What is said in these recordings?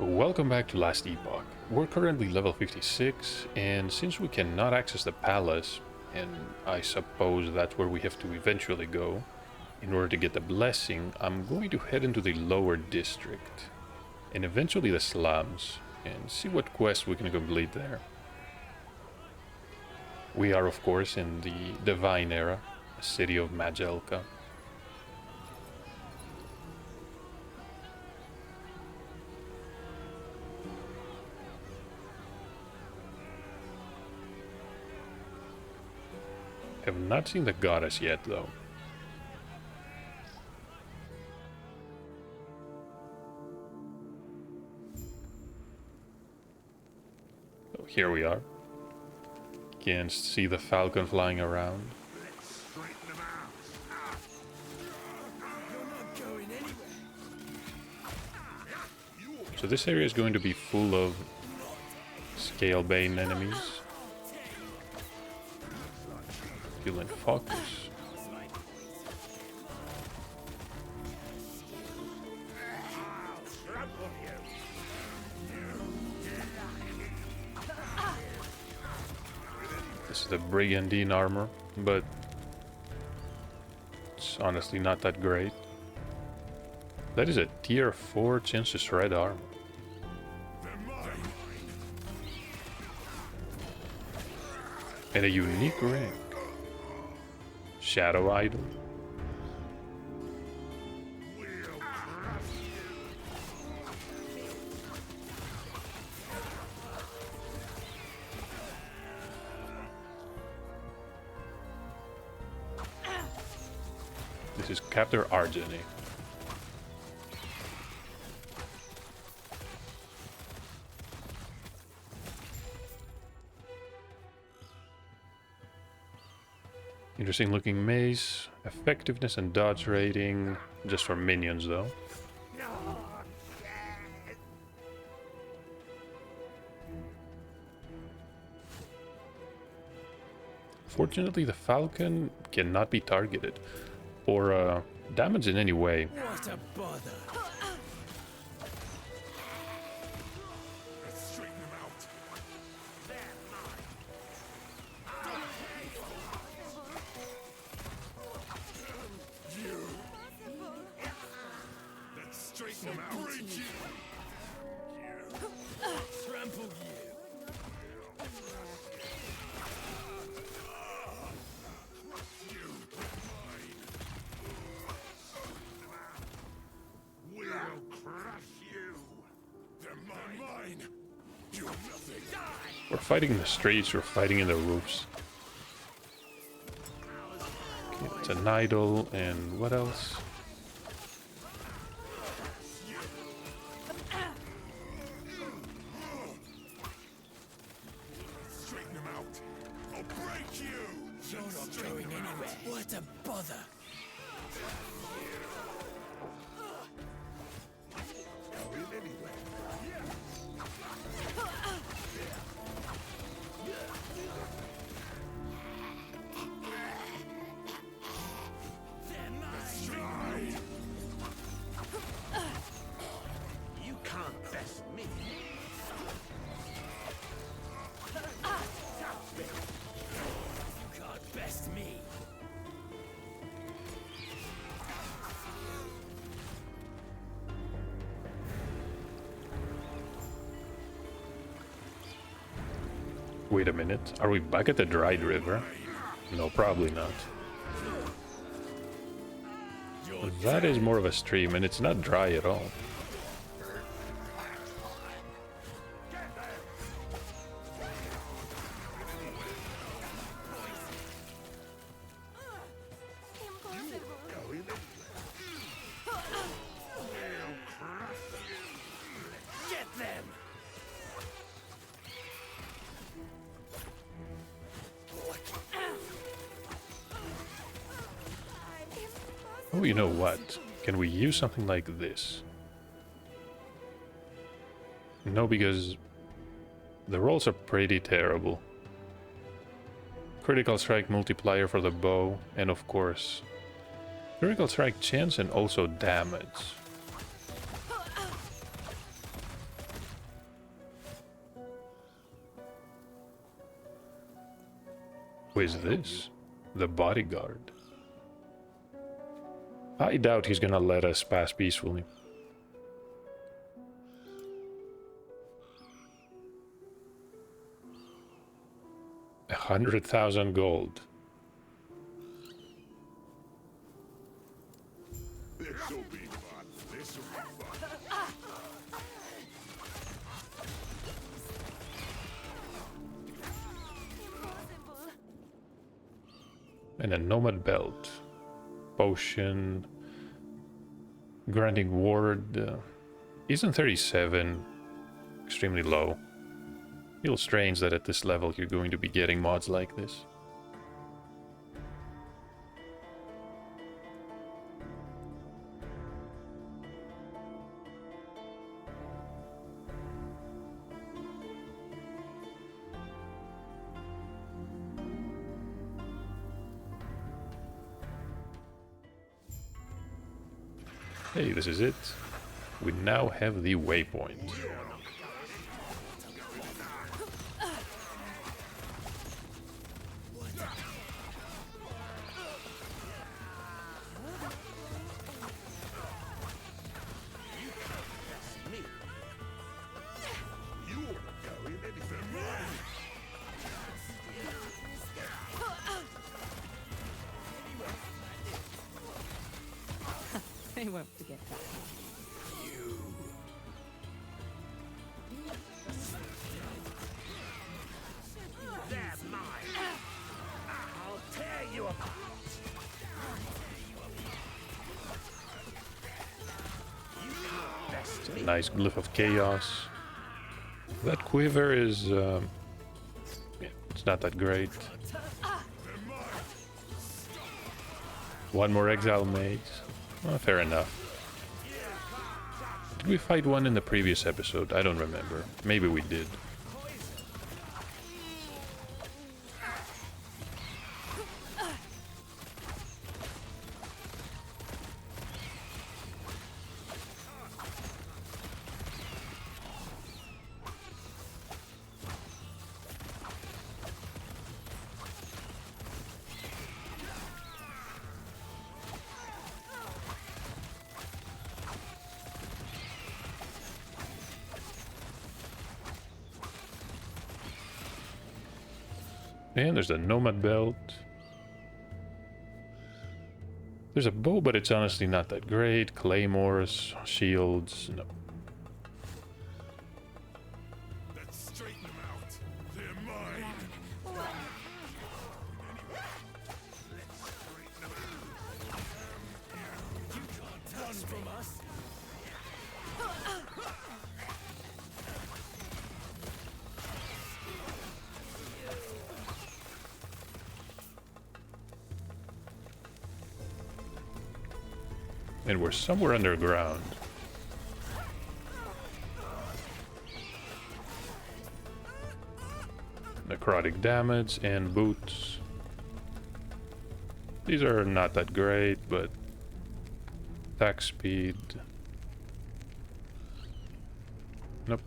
Welcome back to Last Epoch. We're currently level 56, and since we cannot access the palace, and I suppose that's where we have to eventually go, in order to get the blessing, I'm going to head into the lower district, and eventually the slums, and see what quests we can complete there. We are, of course, in the Divine Era, the city of Majelka. Have not seen the goddess yet, though. So here we are. Can see the falcon flying around. So this area is going to be full of scale-bane enemies. Feeling focus. This is the Brigandine armor, but it's honestly not that great. That is a tier 4 chance to shred armor. And a unique ring. Shadow Idol. This is Captain Argeny. Interesting looking mace, effectiveness and dodge rating, just for minions though. Fortunately the Falcon cannot be targeted, or damaged in any way. What a bother! Trample you. We'll crush you. They're mine. You're nothing. We're fighting in the streets, we're fighting in the roofs. Okay, it's an idol, and what else? Straighten them out. I'll break you. You're not going anywhere. What a bother! Going anywhere. They're mine. You can't best me. You can't best me. Wait a minute, are we back at the dried river? No, probably not. That is more of a stream, and it's not dry at all. Going anywhere. We'll crush you. Get them! Oh, you know what? Can we use something like this? No, because the rolls are pretty terrible. Critical strike multiplier for the bow, and of course, critical strike chance and also damage. Who is this? The bodyguard. I doubt he's gonna let us pass peacefully. $100,000 gold. This'll be fun. This'll be fun. Impossible. And a nomad belt. Potion. Granting ward. Isn't 37 extremely low? Feels strange that at this level you're going to be getting mods like this. Hey, this is it. We now have the waypoint. They won't forget that. They're mine. I'll tear you apart. You can't best me. Nice glyph of chaos. That quiver is, yeah, it's not that great. One more exile mage. Well, fair enough. Did we fight one in the previous episode? I don't remember. Maybe we did. And there's the nomad belt. There's a bow, but it's honestly not that great. Claymores, shields, no. Let's straighten them out. They're mine. Run from us. And we're somewhere underground. Necrotic damage and boots. These are not that great, but attack speed. Nope.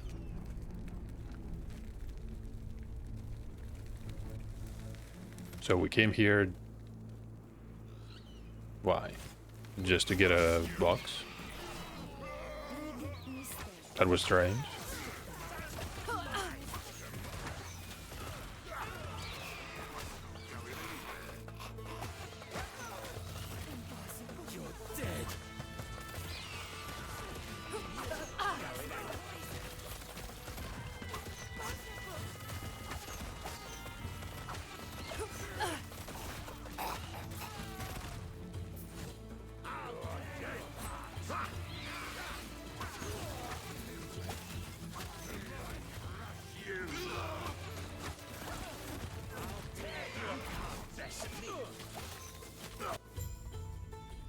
So we came here. Why? Just to get a box? That was strange. You're dead.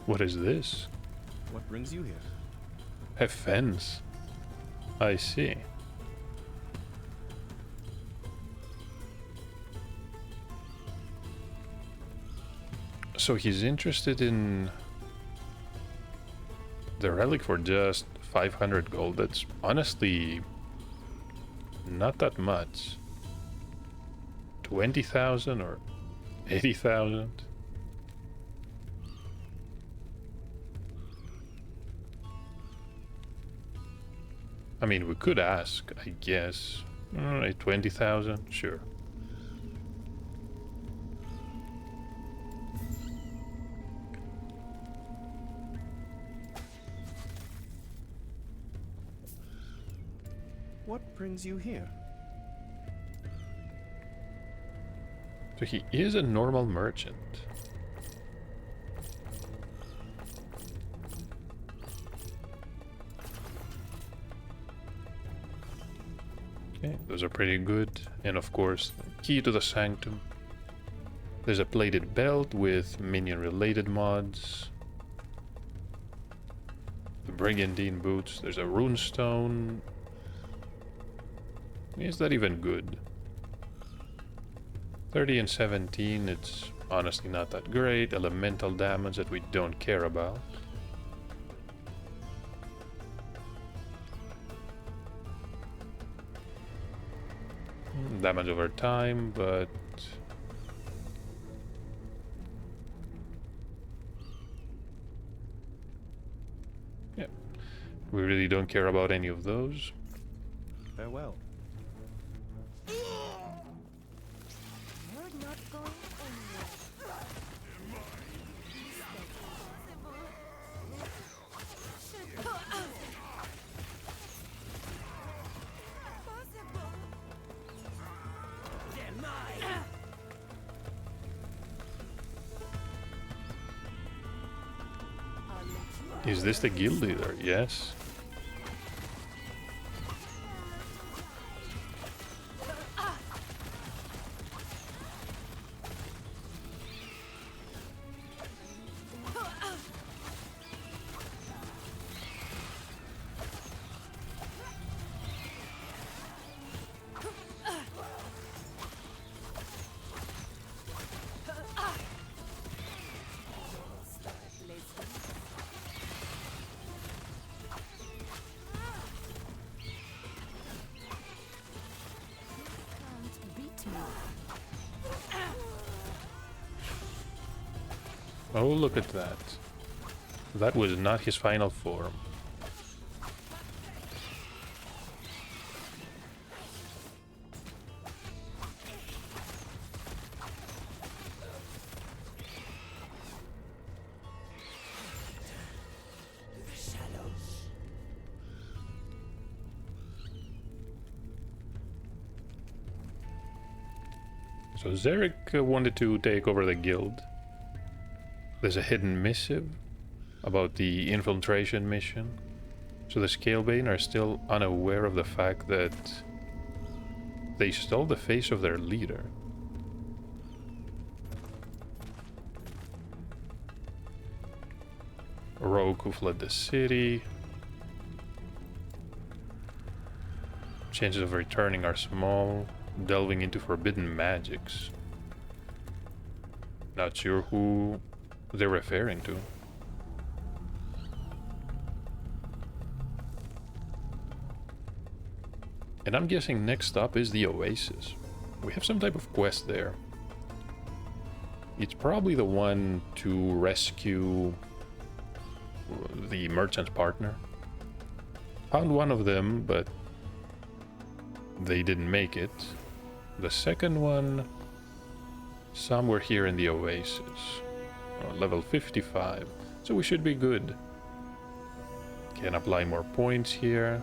What is this? What brings you here? A fence. I see. So he's interested in the relic for just 500 gold. That's honestly not that much. 20,000 or 80,000. I mean, we could ask, I guess. Alright, 20,000, sure. What brings you here? So he is a normal merchant. Okay, those are pretty good. And of course, key to the sanctum. There's a plated belt with minion related mods. The brigandine boots. There's a rune stone. Is that even good? 30 and 17, it's honestly not that great. Elemental damage that we don't care about. Damage over time, but... yeah, we really don't care about any of those. Farewell. Is this the guild leader? Yes. Oh, look at that. That was not his final form. So Zarek wanted to take over the guild. There's a hidden missive about the infiltration mission. So the Scalebane are still unaware of the fact that they stole the face of their leader. A rogue who fled the city. Chances of returning are small. Delving into forbidden magics. Not sure who they're referring to. And I'm guessing next up is the Oasis. We have some type of quest there. It's probably the one to rescue the merchant's partner. Found one of them, but they didn't make it. The second one, somewhere here in the Oasis. Level 55, so we should be good. Can apply more points here.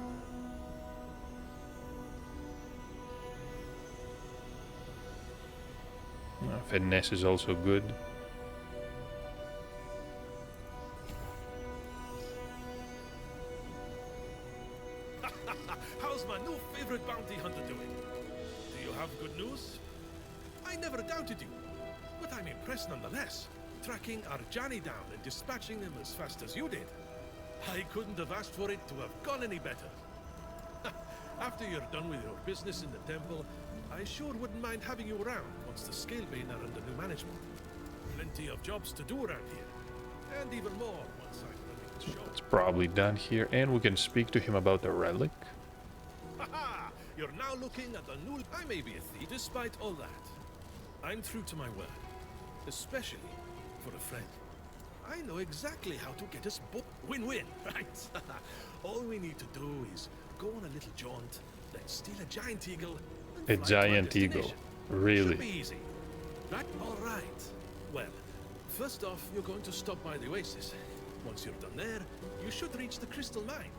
Finesse is also good. How's my new favorite bounty hunter doing? Do you have good news? I never doubted you, but I'm impressed nonetheless. Tracking Arjani down and dispatching him as fast as you did. I couldn't have asked for it to have gone any better. After you're done with your business in the temple, I sure wouldn't mind having you around once the Scalebane are under new management. Plenty of jobs to do around here. And even more once I'm running the show. It's probably done here, and we can speak to him about the relic. Haha! You're now looking at the new... I may be a thief despite all that. I'm true to my word. especially for a friend. I know exactly how to get us both win-win, right? All we need to do is go on a little jaunt, then steal a giant eagle, and A fly to our giant eagle. destination. Really? Should be easy. Right? All right. Well, first off, you're going to stop by the oasis. Once you're done there, you should reach the crystal mine.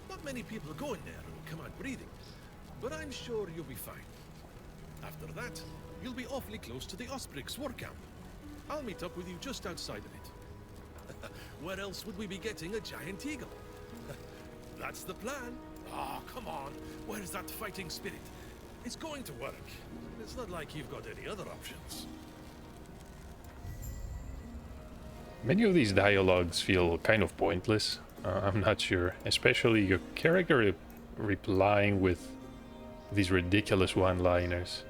Not many people go in there and come out breathing, but I'm sure you'll be fine. After that, you'll be awfully close to the Osprix war camp. I'll meet up with you just outside of it. Where else would we be getting a giant eagle? That's the plan. Oh, come on. Where's that fighting spirit? It's going to work. It's not like you've got any other options. Many of these dialogues feel kind of pointless. I'm not sure. Especially your character replying with these ridiculous one-liners.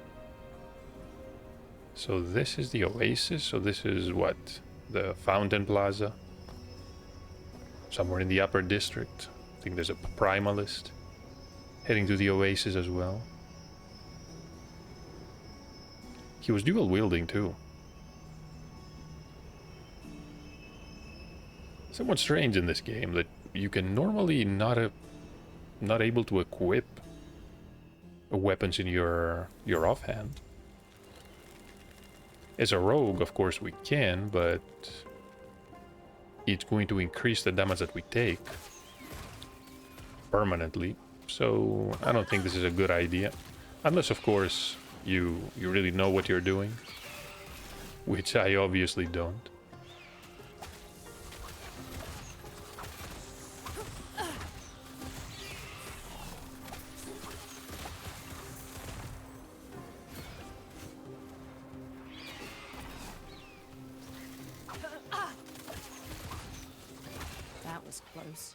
So this is the oasis. So this is what? The Fountain Plaza. Somewhere in the upper district. I think there's a primalist heading to the oasis as well. He was dual wielding too. Somewhat strange in this game that you can normally not able to equip weapons in your offhand. As a rogue, of course, we can, but it's going to increase the damage that we take permanently. So I don't think this is a good idea, unless, of course, you really know what you're doing, which I obviously don't. That was close.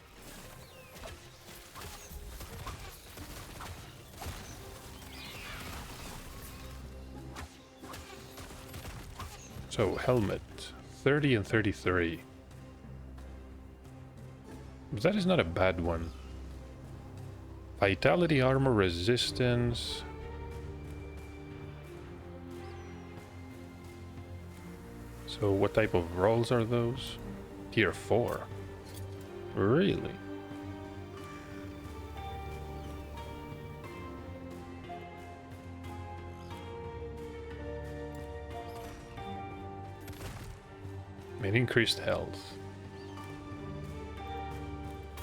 So, helmet, 30 and 33. That is not a bad one. Vitality, armor, resistance. So, what type of rolls are those? Tier 4. Really? And increased health.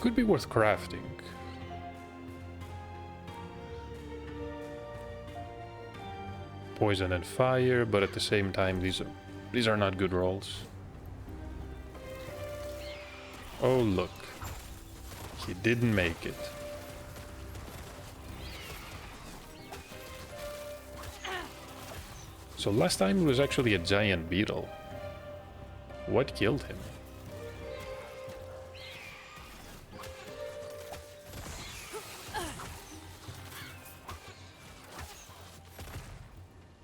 Could be worth crafting. Poison and fire, but at the same time these are not good rolls. Oh look. He didn't make it. So last time it was actually a giant beetle. What killed him?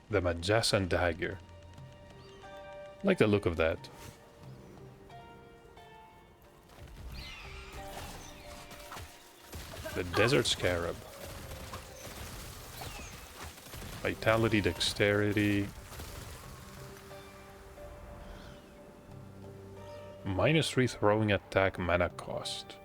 The Majasan dagger. Like the look of that. The desert scarab. Vitality, dexterity. -3 throwing attack mana cost.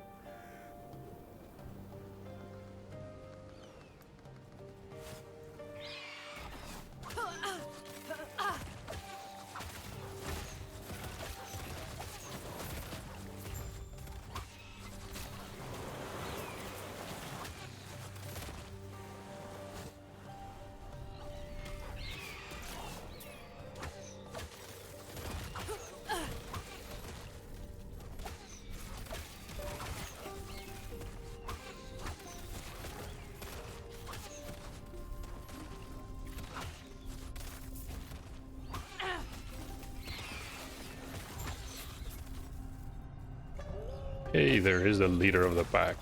Hey, there is the leader of the pack.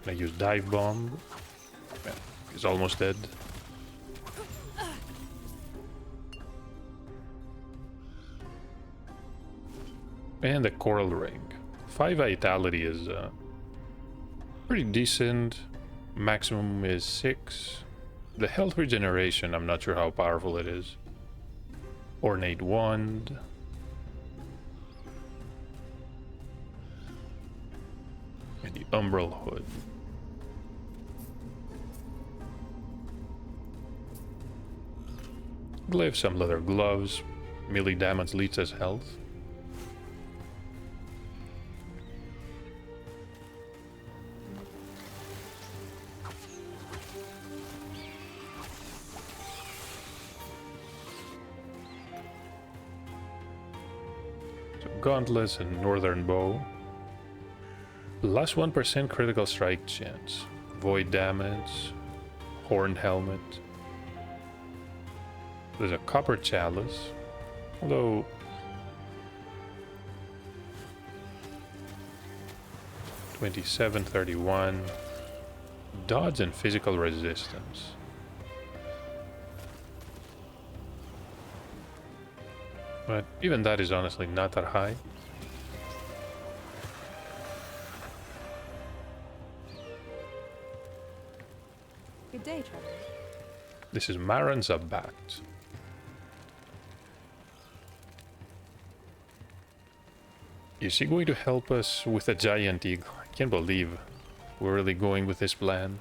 I use dive bomb. Yeah, he's almost dead. And the coral ring. 5 vitality is pretty decent. Maximum is 6. The health regeneration, I'm not sure how powerful it is. Ornate wand. And the umbral hood. Glaive, some leather gloves. Melee damage leads as health. Gauntlets and northern bow. Plus 1% critical strike chance. Void damage. Horned helmet. There's a copper chalice. Although... $27, $31. Dodge and physical resistance. But even that is honestly not that high. Good day, Trevor. This is Maran's Abact. Is he going to help us with a giant eagle? I can't believe we're really going with this plan.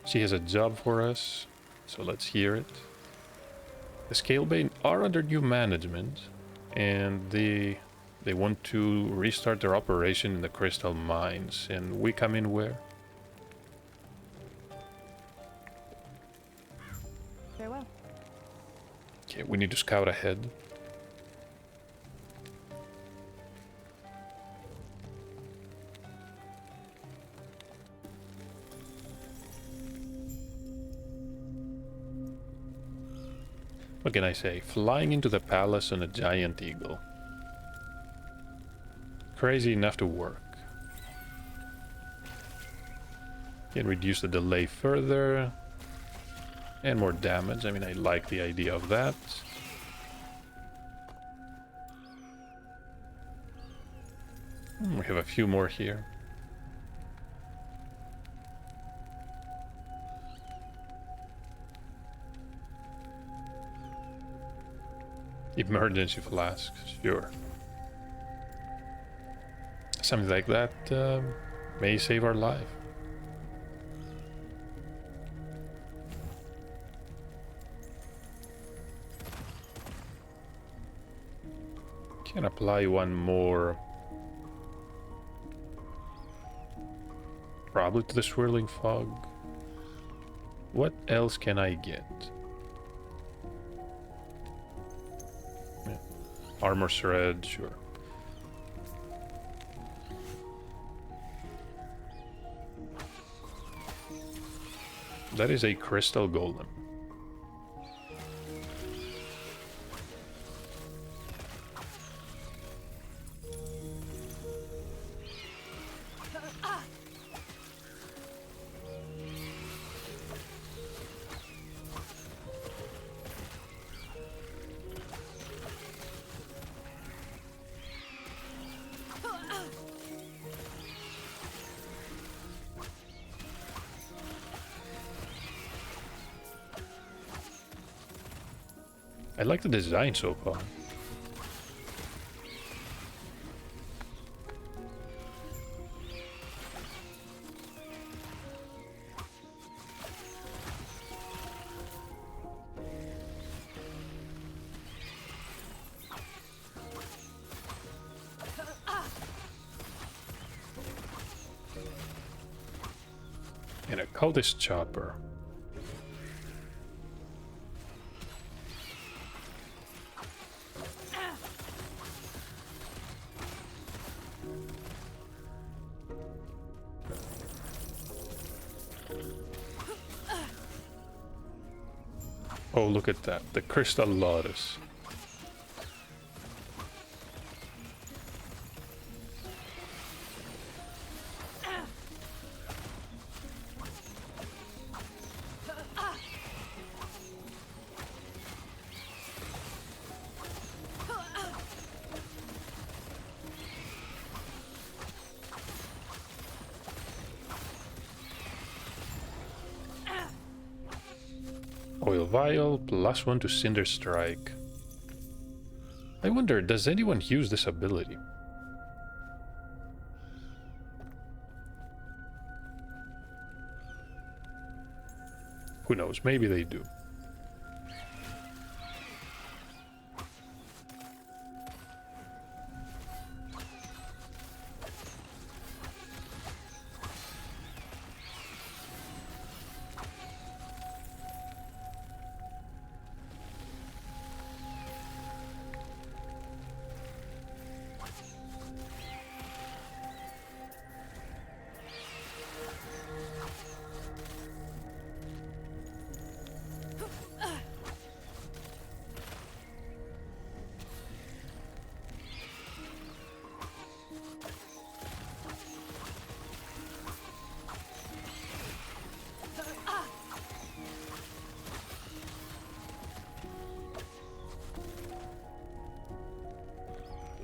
She has a job for us, so let's hear it. The Scalebane are under new management, and they want to restart their operation in the crystal mines, and we come in where? Farewell. Okay, we need to scout ahead. What can I say? Flying into the palace on a giant eagle. Crazy enough to work. Can reduce the delay further. And more damage. I mean, I like the idea of that. We have a few more here. Emergency flask, sure. Something like that may save our life. Can apply one more. Probably to the swirling fog. What else can I get? Armor shred, sure. That is a crystal golem. I like the design so far. And a cultist chopper. Oh, look at that. The crystal lotus. Oil vial, +1 to Cinder Strike. I wonder, does anyone use this ability? Who knows, maybe they do.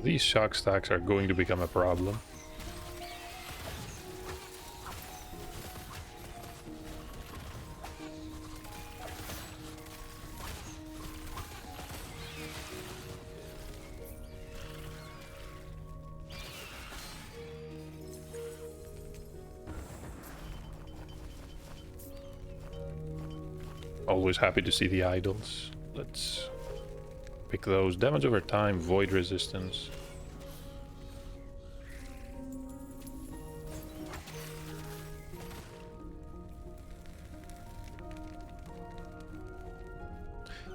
These shock stacks are going to become a problem. Always happy to see the idols. Let's pick those. Damage over time, void resistance.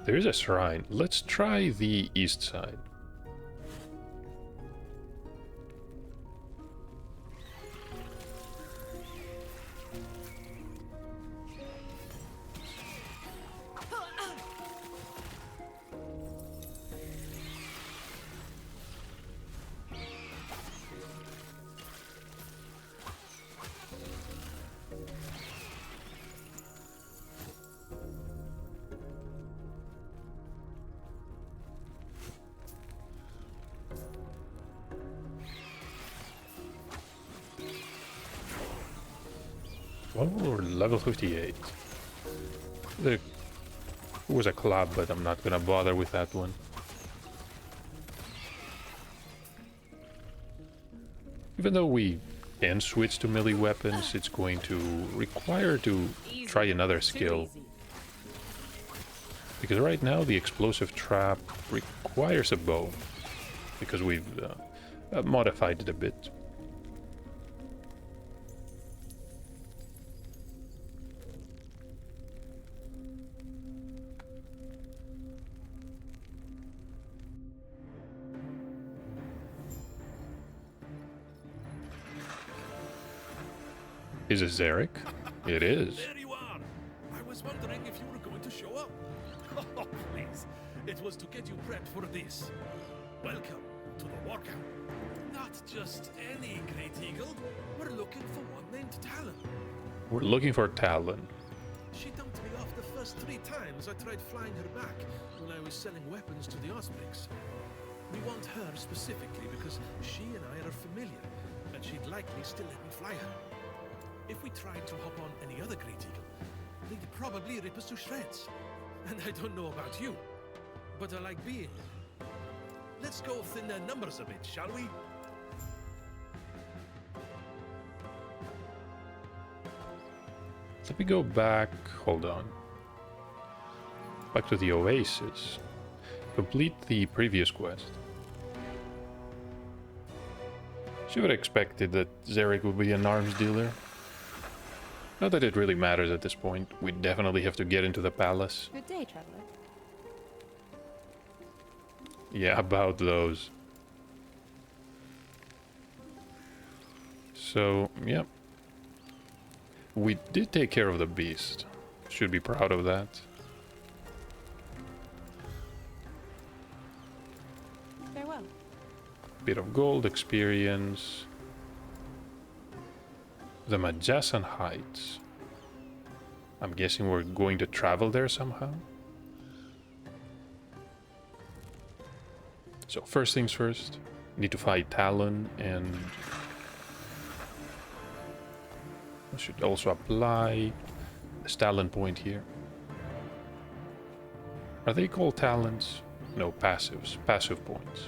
There is a shrine. Let's try the east side. Well, we're level 58. There was a club, but I'm not gonna bother with that one. Even though we can switch to melee weapons, it's going to require to try another skill. Because right now the explosive trap requires a bow. Because we've modified it a bit. Is it Zarek? It is. There you are. I was wondering if you were going to show up. Oh, please. It was to get you prepped for this. Welcome to the war camp. Not just any Great Eagle. We're looking for one named Talon. We're looking for Talon. She dumped me off the first 3 times I tried flying her back when I was selling weapons to the Ospreys. We want her specifically because she and I are familiar, and she'd likely still let me fly her. If we tried to hop on any other Great Eagle, they'd probably rip us to shreds. And I don't know about you, but I like being. Let's go thin their numbers a bit, shall we? Let me go back. Hold on. Back to the Oasis. Complete the previous quest. She would have expected that Zarek would be an arms dealer. Not that it really matters at this point. We definitely have to get into the palace. Good day, traveler. Yeah, about those. So, yeah. We did take care of the beast. Should be proud of that. Farewell. Bit of gold experience. The Majasan Heights. I'm guessing we're going to travel there somehow. So first things first, need to fight Talon, and I should also apply the Talon point here. Are they called Talons? no passives, passive points.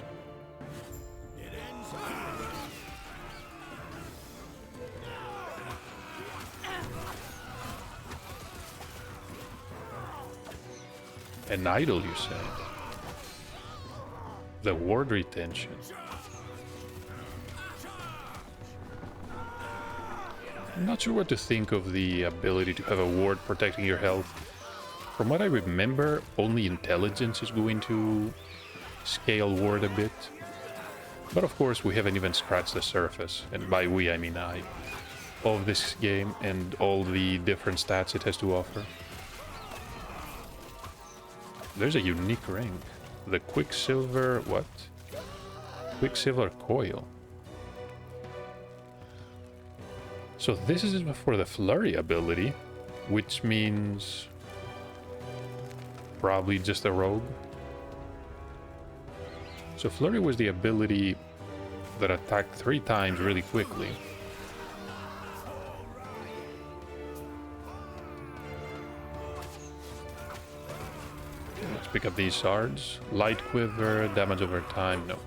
An idol, you said? The ward retention. I'm not sure what to think of the ability to have a ward protecting your health. From what I remember, only intelligence is going to scale ward a bit. But of course, we haven't even scratched the surface, and by we I mean I, of this game and all the different stats it has to offer. There's a unique ring. The Quicksilver... what? Quicksilver Coil. So this is for the Flurry ability, which means... probably just a rogue. So Flurry was the ability that attacked 3 times really quickly. Let's pick up these shards. Light Quiver, damage over time, no.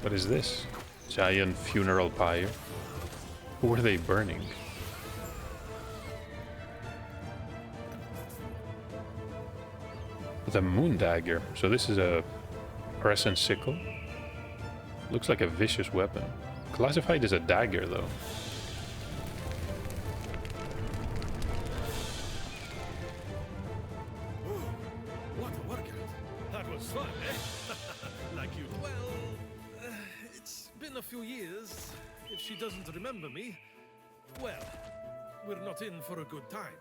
What is this? Giant funeral pyre? Who were they burning? The Moon Dagger. So this is a crescent sickle. Looks like a vicious weapon. Classified as a dagger though. What a workout. That was fun, eh? Like you. Well, it's been a few years. If she doesn't remember me, well, we're not in for a good time.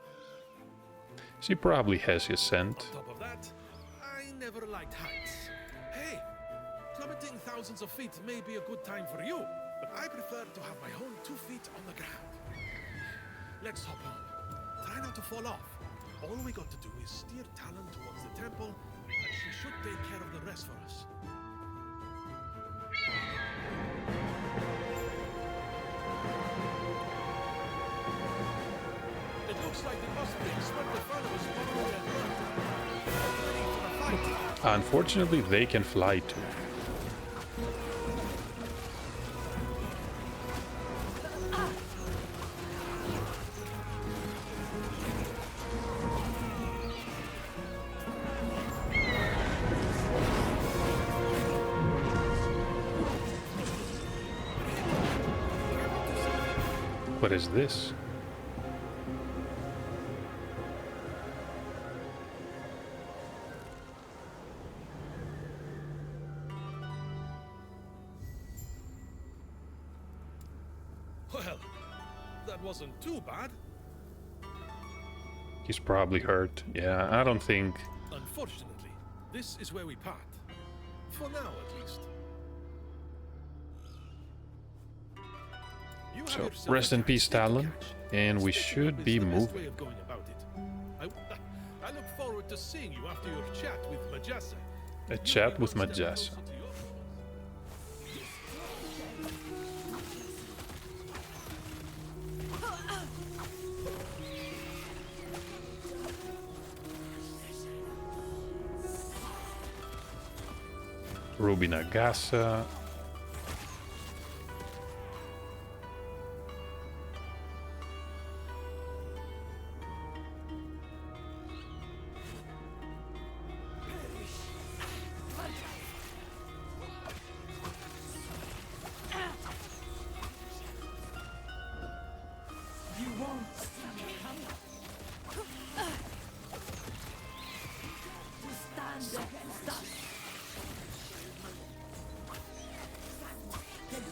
She probably has his scent. On top of that, I never liked heights. Hey, plummeting thousands of feet may be a good time for you, but I prefer to have my own 2 feet on the ground. Let's hop on. Try not to fall off. All we got to do is steer Talon towards the temple, and she should take care of the rest for us. It looks like the Austrians spent the front of us following their run. Ready for the fight. Unfortunately, they can fly too. What is this? Well, that wasn't too bad. He's probably hurt. Yeah, I don't think... Unfortunately, this is where we part. For now, at least. You have So, yourself rest a in chance. peace, Take the Talon. cash. And we Sticking should up be is the best moving. way of going about it. I look forward to seeing you after your chat with Majasa. A chat with Majasa. Ruby Nagasa.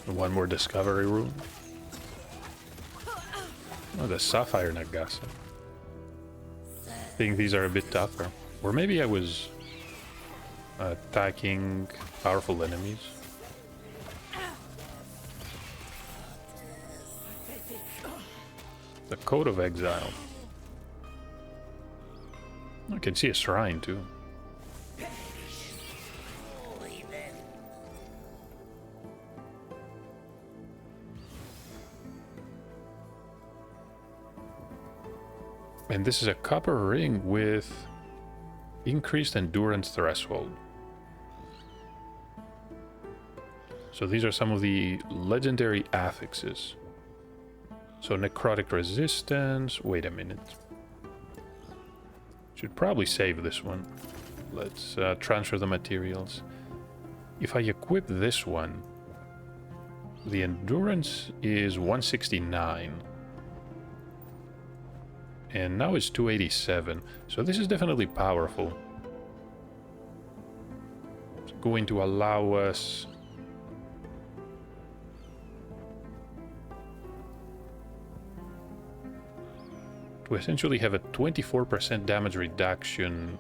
One more discovery room. Oh, the Sapphire Nagasa. I think these are a bit tougher. Or maybe I was attacking powerful enemies. The Code of Exile. I can see a shrine too. And this is a copper ring with increased endurance threshold. So these are some of the legendary affixes. So necrotic resistance. Wait a minute. Should probably save this one. Let's transfer the materials. If I equip this one, the endurance is 169. And now it's 287. So this is definitely powerful. It's going to allow us to essentially have a 24% damage reduction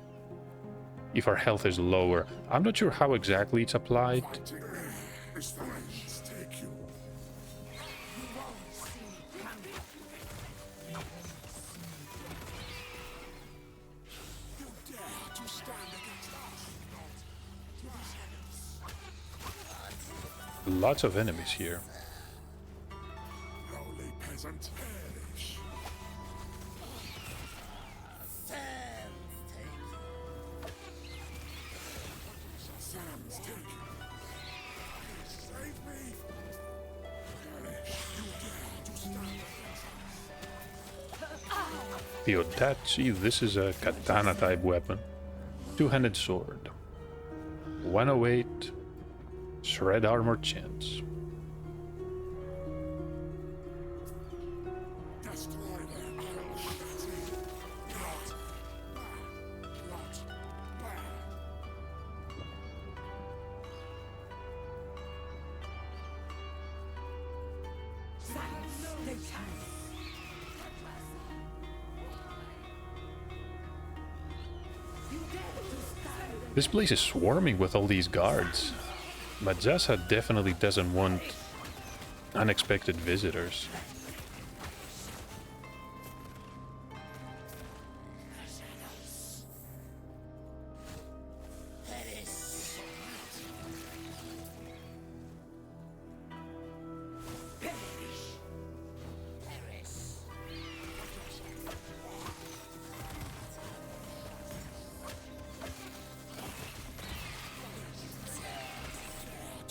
if our health is lower. I'm not sure how exactly it's applied. Lots of enemies here. Lowly peasant, perish. Sands take you. Save me. Perish. You dare to stand against us. The Odachi, this is a katana type weapon. Two-handed sword. 108. Shred armor chance. Destroy their idol city. Not. Where? This place is swarming with all these guards. Majasa definitely doesn't want unexpected visitors.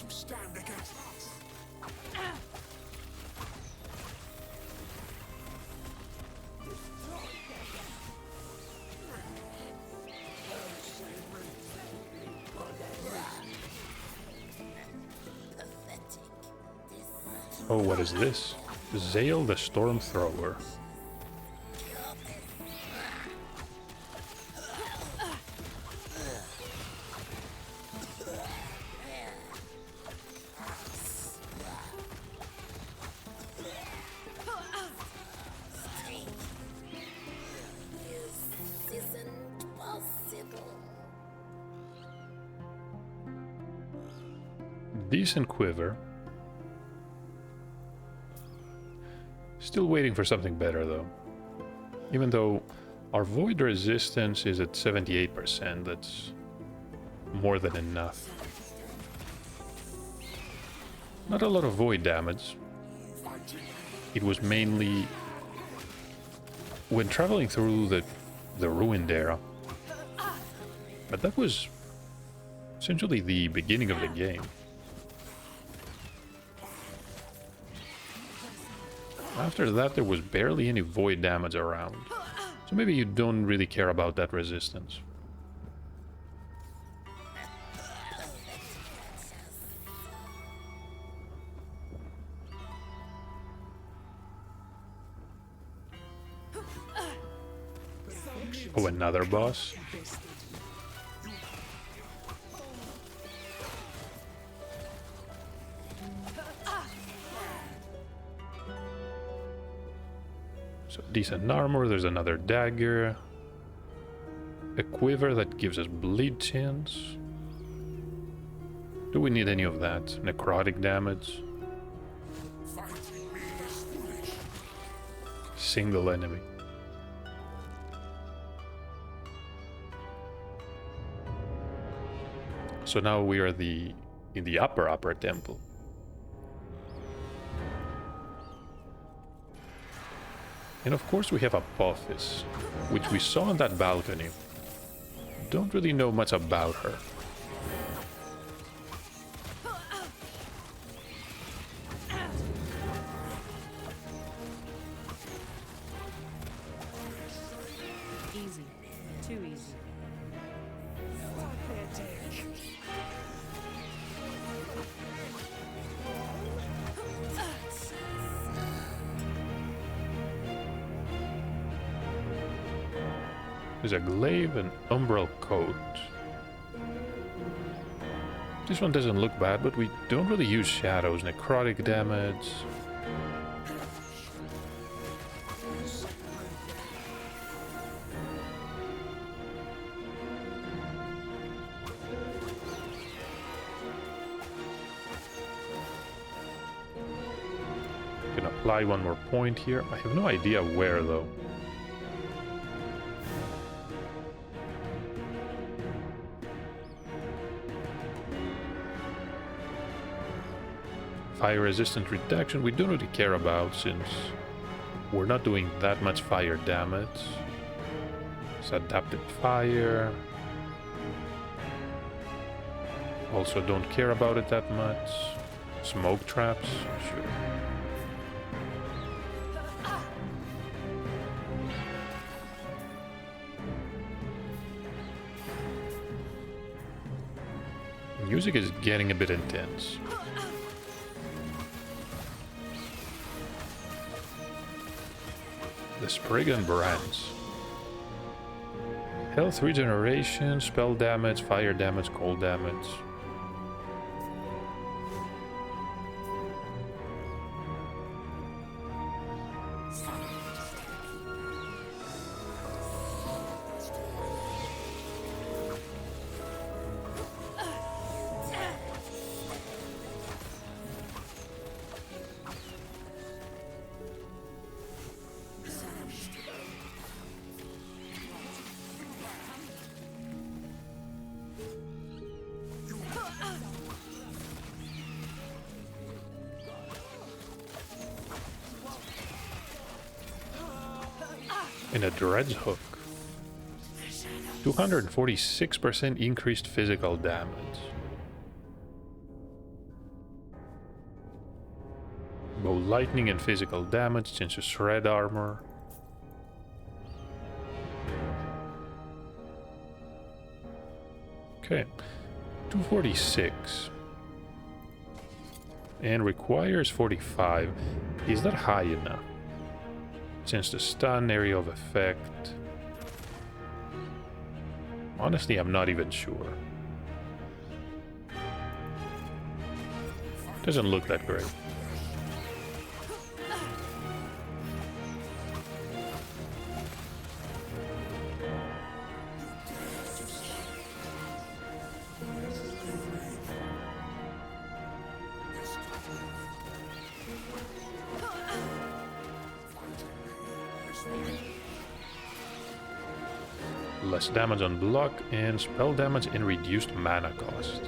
Stand against us. Oh, what is this? Zale the Storm Thrower. Decent quiver. Still waiting for something better though. Even though our void resistance is at 78%, that's more than enough. Not a lot of void damage. It was mainly when traveling through the ruined era. But that was essentially the beginning of the game. After that, there was barely any void damage around. So maybe you don't really care about that resistance. Oh, another boss? So decent armor, there's another dagger. A quiver that gives us bleed chance. Do we need any of that? Necrotic damage? Fighting me is foolish. Single enemy. So now we are in the upper temple. And of course we have Apophis, which we saw on that balcony. Don't really know much about her. Easy. Too easy. There's a glaive and umbral coat. This one doesn't look bad, but we don't really use shadows, necrotic damage. Can apply one more point here. I have no idea where though. Fire resistant reduction we don't really care about since we're not doing that much fire damage. It's adapted fire. Also don't care about it that much. Smoke traps, sure. Music is getting a bit intense. The Spriggan branch. Health regeneration, spell damage, fire damage, cold damage. And a dredge hook. 246% increased physical damage. Bow lightning and physical damage changes shred armor. Okay, 246. And requires 45. Is that high enough? Change the stun area of effect. Honestly, I'm not even sure. Doesn't look that great. Less damage on block and spell damage and reduced mana cost.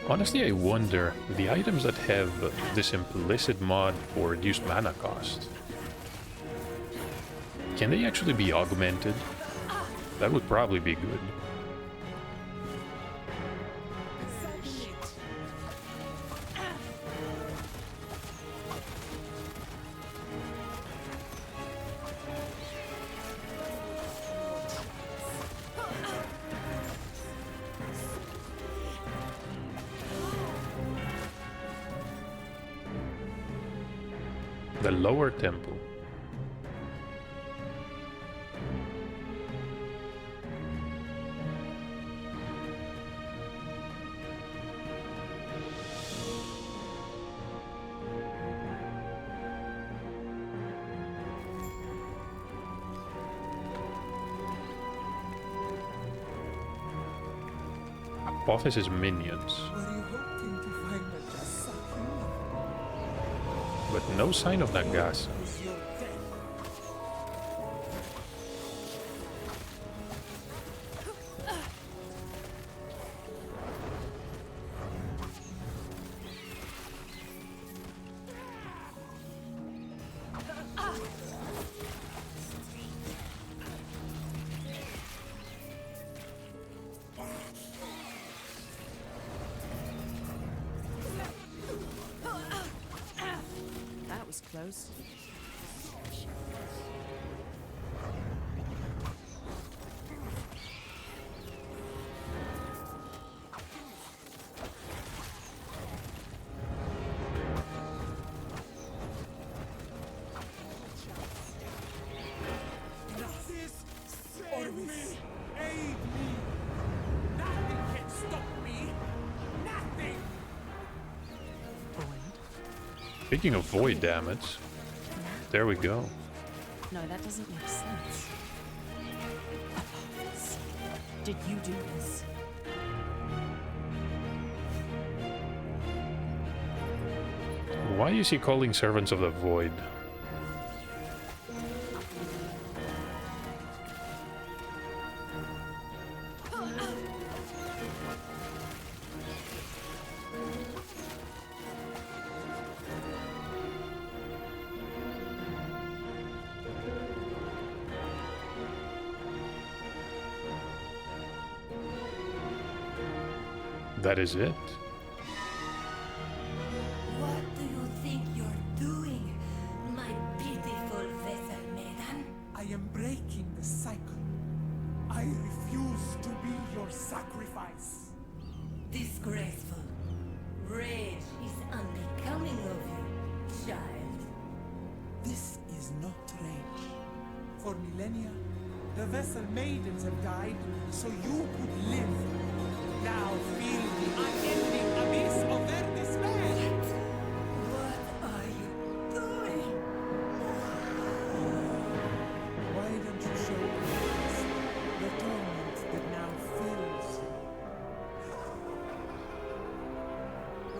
Honestly, I wonder, the items that have this implicit mod for reduced mana cost, can they actually be augmented? That would probably be good. The lower temple. Apophis' minions. But no sign of Nagasa. was close. Save me! Aid me! Nothing can stop me! Nothing! Void? Speaking of void damage, there we go. No, that doesn't make sense. Epoch, did you do this? Why is he calling servants of the void? That is it. What do you think you're doing, my beautiful vessel maiden? I am breaking the cycle. I refuse to be your sacrifice. Disgraceful. Rage is unbecoming of you, child. This is not rage. For millennia, the vessel maidens have died so you could live. Now feel the unending abyss of their despair. What are you doing? Why don't you show us the torment that now fills you?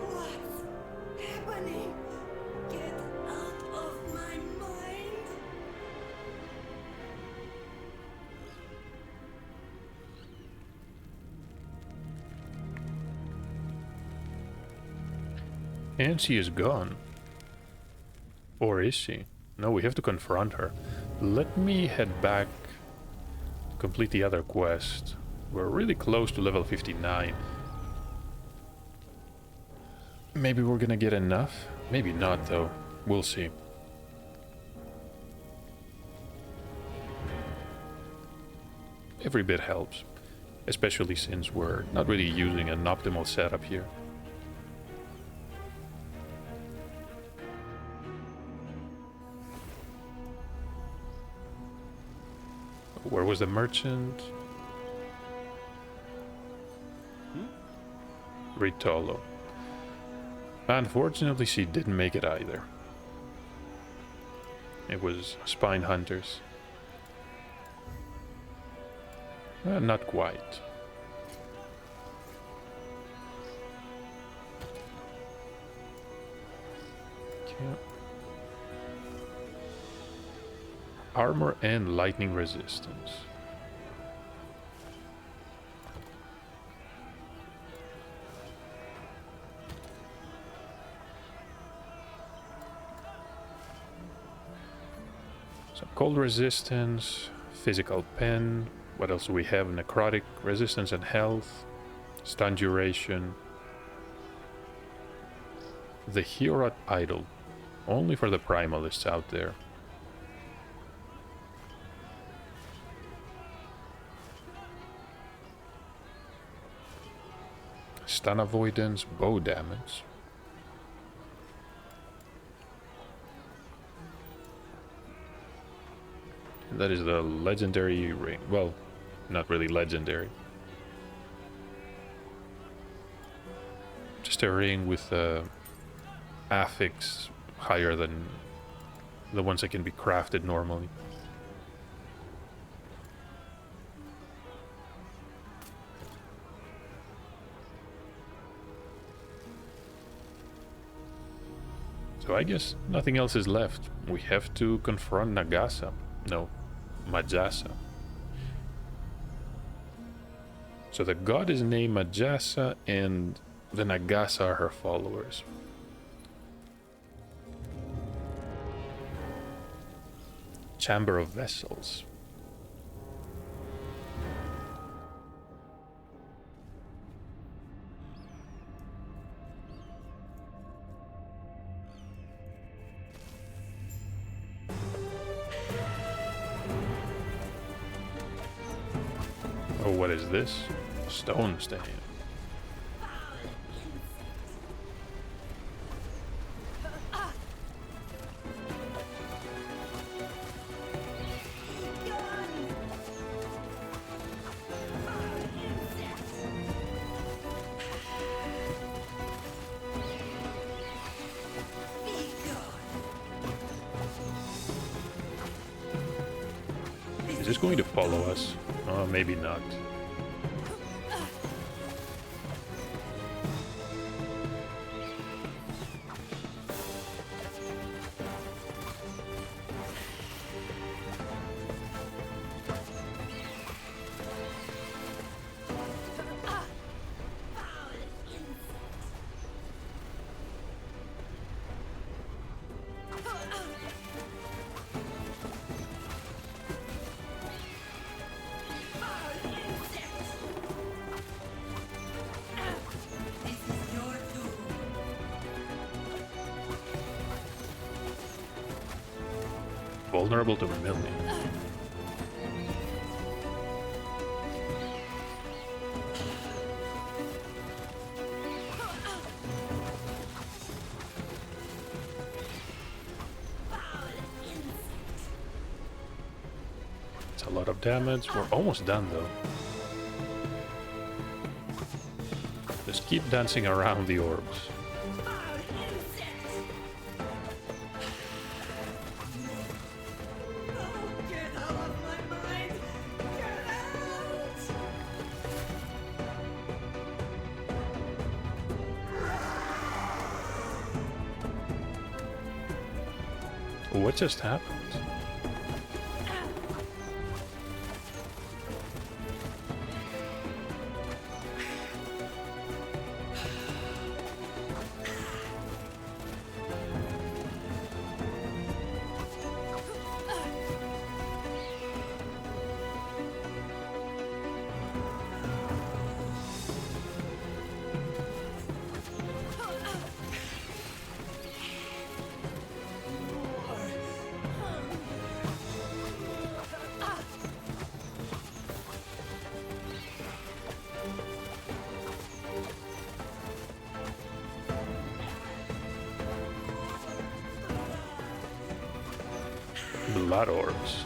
What's happening? Get out of my mind! And she is gone. Or is she? No, we have to confront her. Let me head back to complete the other quest. We're really close to level 59. Maybe we're gonna get enough? Maybe not, though. We'll see. Every bit helps. Especially since we're not really using an optimal setup here. Where was the merchant? Ritolo. Unfortunately, she didn't make it either. It was Spine Hunters. Not quite. Okay. Armor and lightning resistance. So cold resistance, physical pen. What else do we have? Necrotic resistance and health, stun duration. The Hierot Idol, only for the primalists out there. Stun avoidance, bow damage. And that is the legendary ring. Well, not really legendary. Just a ring with affix higher than the ones that can be crafted normally. So I guess nothing else is left. We have to confront Nagasa. No, Majasa. So the god is named Majasa and the Nagasa are her followers. Chamber of Vessels. Oh, what is this? Stone stain. Is this going to follow us? Maybe not. Vulnerable to mildew. It's a lot of damage. We're almost done though. Just keep dancing around the orbs. What just happened? Blood orbs.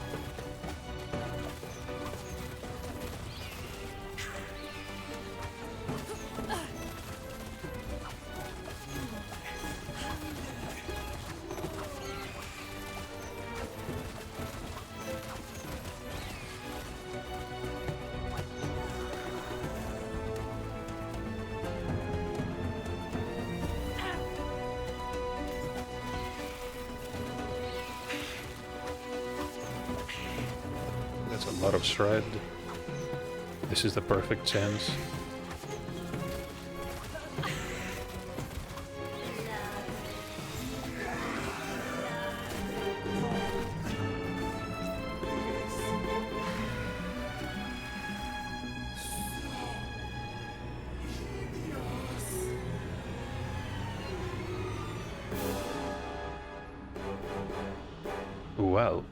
That's a lot of shred. This is the perfect chance. Well.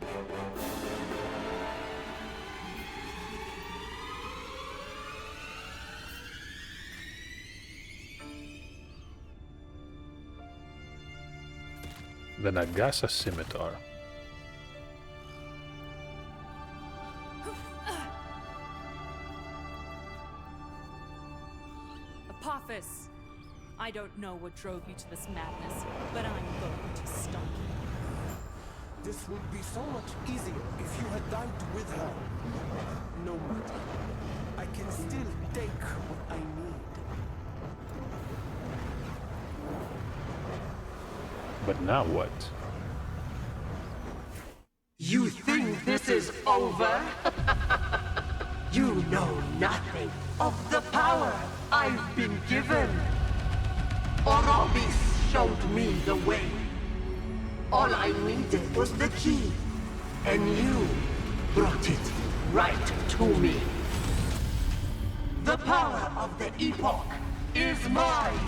The Nagasa Scimitar. Apophis! I don't know what drove you to this madness, but I'm going to stop you. This would be so much easier if you had died with her. No matter. I can still take what I need. But now what? You think this is over? You know nothing of the power I've been given. Orobis showed me the way. All I needed was the key, and you brought it right to me. The power of the Epoch is mine!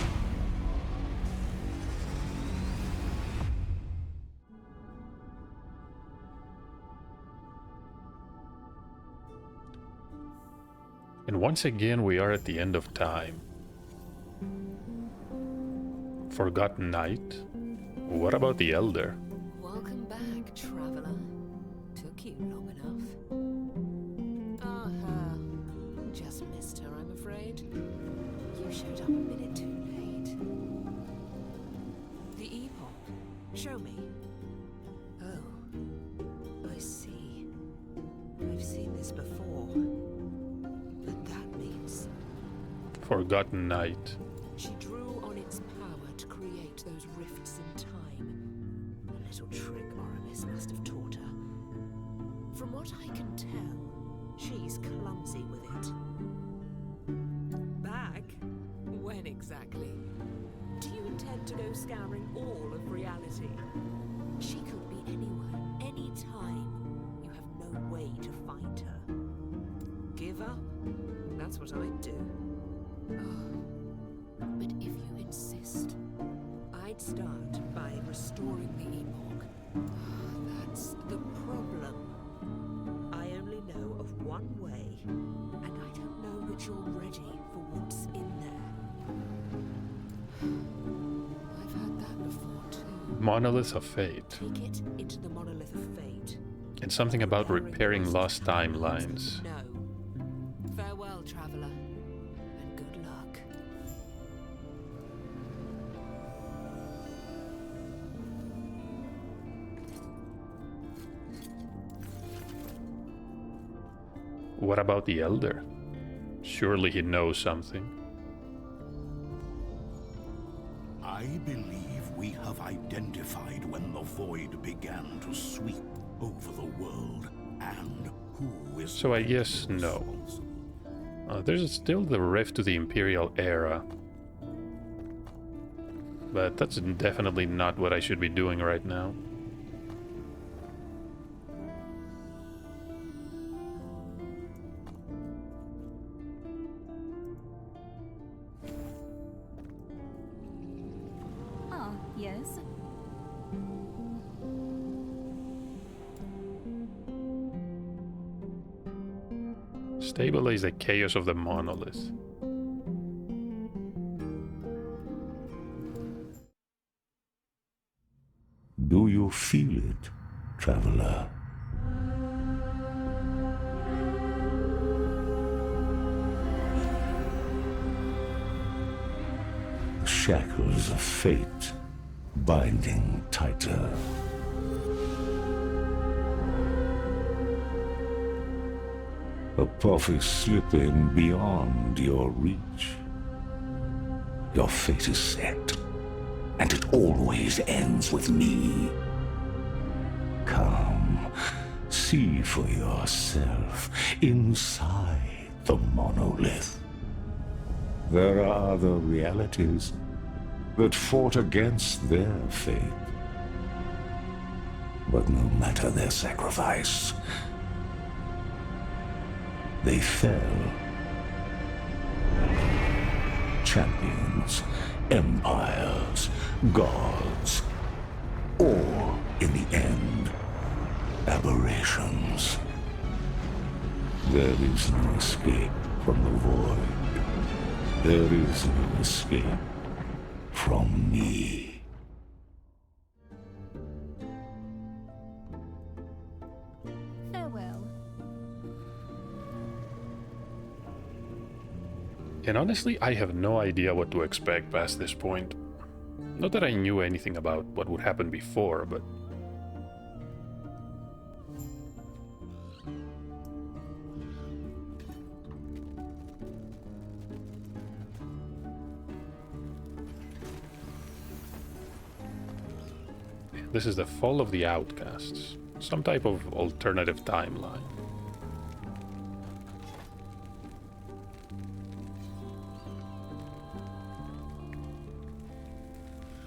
And once again we are at the end of time. Forgotten Night? What about the Elder? Welcome back, traveler. Took you long enough. Just missed her, I'm afraid. You showed up a minute too late. The Epoch. Show me. Oh, I see. I've seen this before. But that means Forgotten Night. she drew on its power to create those rifts in time. A little trick Aramis must have taught her. From what I can tell, she's clumsy with it. Back? When exactly? Do you intend to go scouring all of reality? She could be anywhere, anytime. You have no way to find her. Give up? That's what I'd do. Oh. But if you insist, I'd start by restoring the Epoch. That's the problem. I only know of one way, and I don't know that you're ready for what's in there. I've had that before too. Monolith of Fate. Take it into the Monolith of Fate. And something about repairing lost timelines. No. Farewell, traveler, and good luck. What about the Elder? Surely he knows something. I believe we have identified when the void began to sweep over the world and who is So I guess no. There's still the rift to the Imperial era. But that's definitely not what I should be doing right now. Ah, yes. Stabilize the chaos of the monolith. Do you feel it, traveler? The shackles of fate binding tighter. Epoch is slipping beyond your reach. Your fate is set, and it always ends with me. Come, see for yourself inside the monolith. There are other realities that fought against their fate. But no matter their sacrifice, they fell. Champions, empires, gods, all in the end, aberrations. There is no escape from the void. There is no escape from me. Farewell. And honestly, I have no idea what to expect past this point. Not that I knew anything about what would happen before, but... This is the fall of the outcasts. Some type of alternative timeline.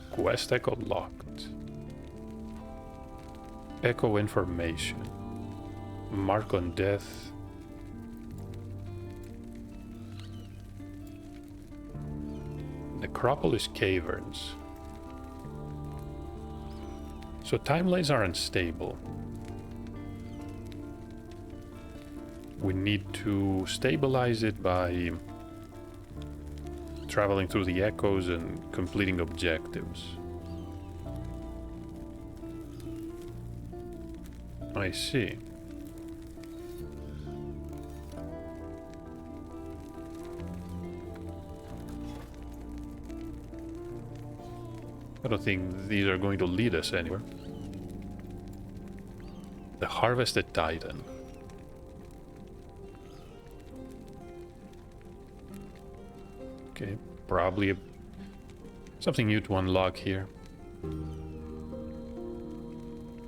Quest Echo locked. Echo information. Mark on death. Necropolis caverns. So timelines are unstable. We need to stabilize it by traveling through the echoes and completing objectives. I see. I don't think these are going to lead us anywhere. The Harvested Titan. Okay, probably something new to unlock here.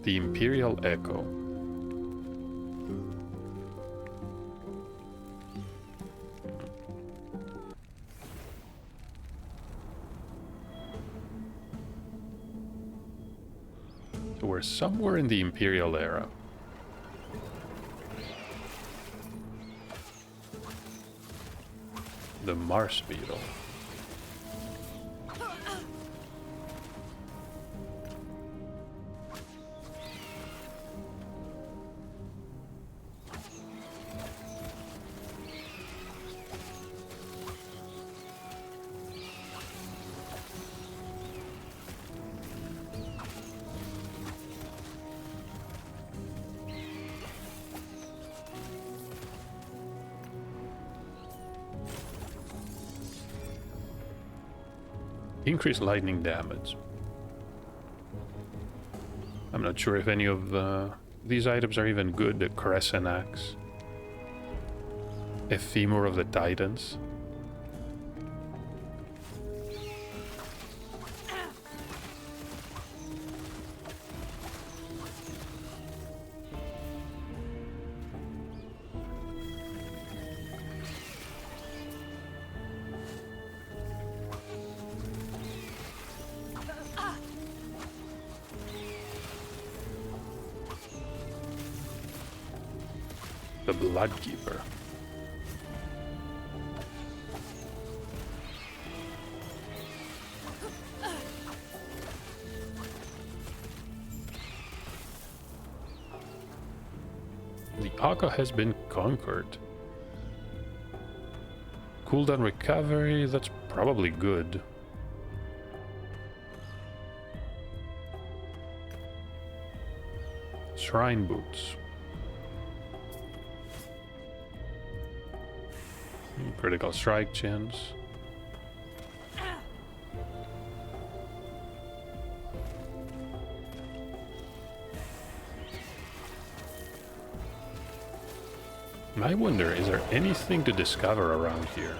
The Imperial Echo. So we're somewhere in the Imperial era. The Mars Beetle. Increased lightning damage. I'm not sure if any of these items are even good. The Crescent Axe. Ephemer of the Titans. The Bloodkeeper. The Akka has been conquered. Cooldown recovery, that's probably good. Shrine boots. Critical strike chance. I wonder, is there anything to discover around here?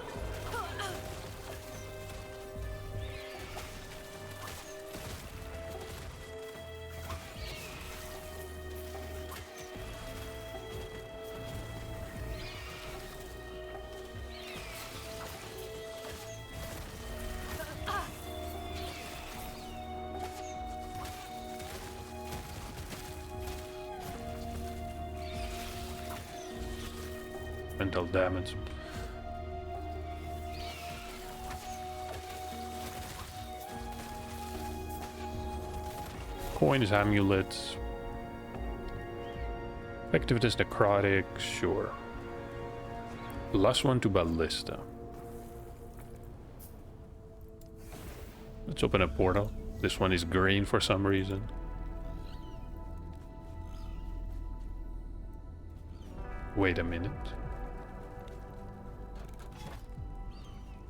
Mental damage. Coins, amulets. Effectiveness necrotic, sure. +1 to ballista. Let's open a portal. This one is green for some reason. Wait a minute.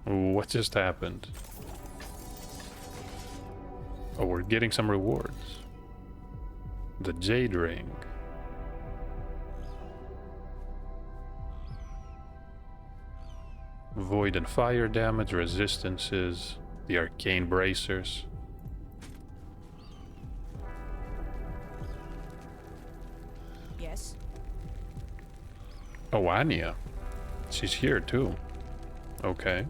What just happened? Oh, we're getting some rewards. The Jade Ring. Void and fire damage, resistances, the arcane bracers. Yes. Oh, Anya. She's here too. Okay.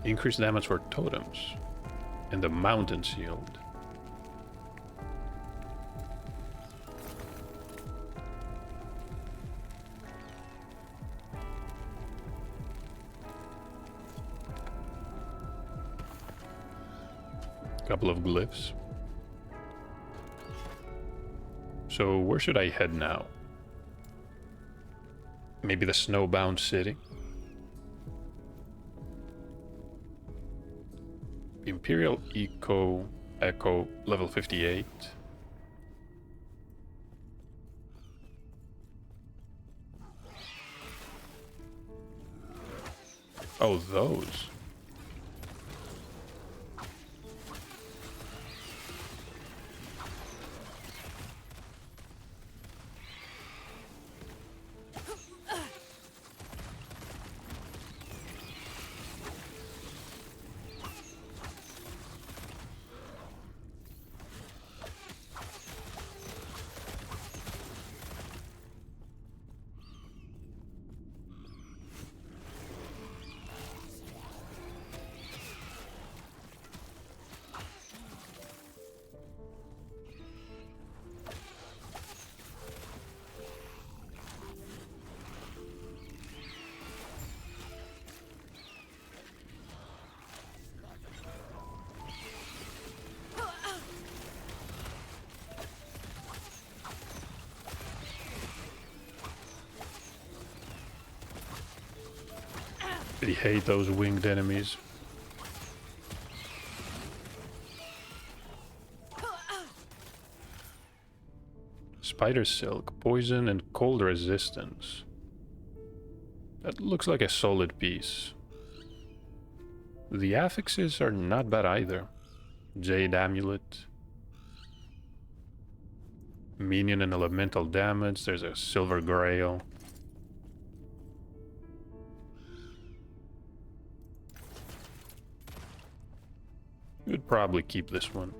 Increased damage for totems. And the mountain shield. Couple of glyphs. So where should I head now? Maybe the snowbound city? Imperial Echo level 58. Oh, those. I hate those winged enemies. Spider silk, poison and cold resistance. That looks like a solid piece. The affixes are not bad either. Jade amulet. Minion and elemental damage. There's a silver grail. We'd probably keep this one.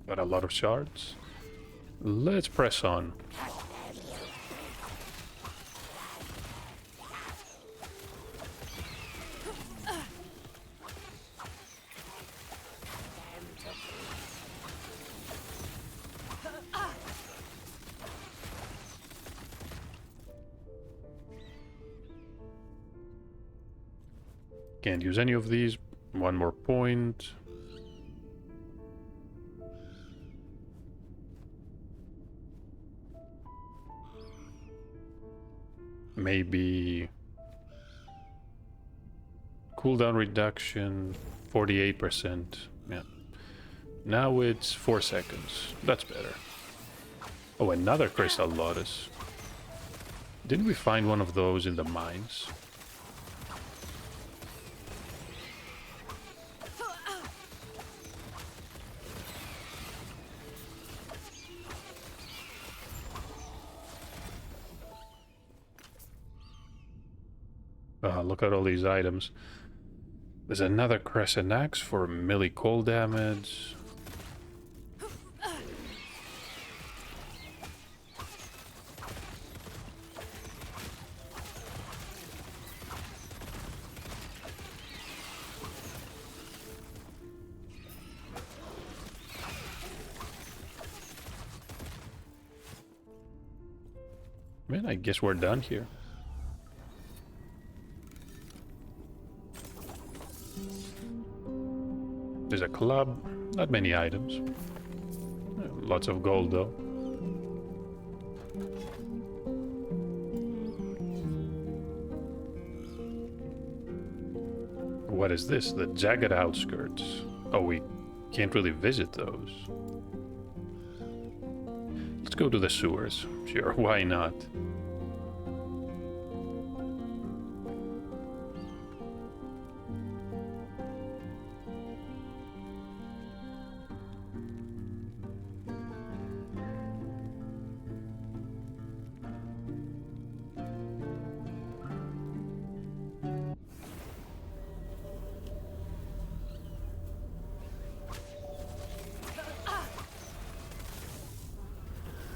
Got a lot of shards. Let's press on. Can't use any of these. One more point. Maybe cooldown reduction 48%. Yeah. Now it's 4 seconds. That's better. Oh, another crystal lotus. Didn't we find one of those in the mines? Look at all these items. There's another crescent axe for melee cold damage. Man, I guess we're done here. There's a club, not many items. Lots of gold though. What is this? The jagged outskirts. Oh, we can't really visit those. Let's go to the sewers. Sure, why not?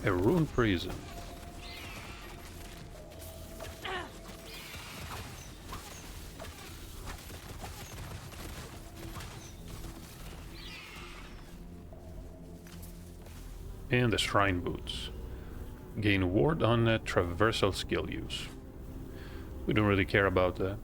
A ruined prison. And the Shrine Boots. Gain ward on traversal skill use. We don't really care about that.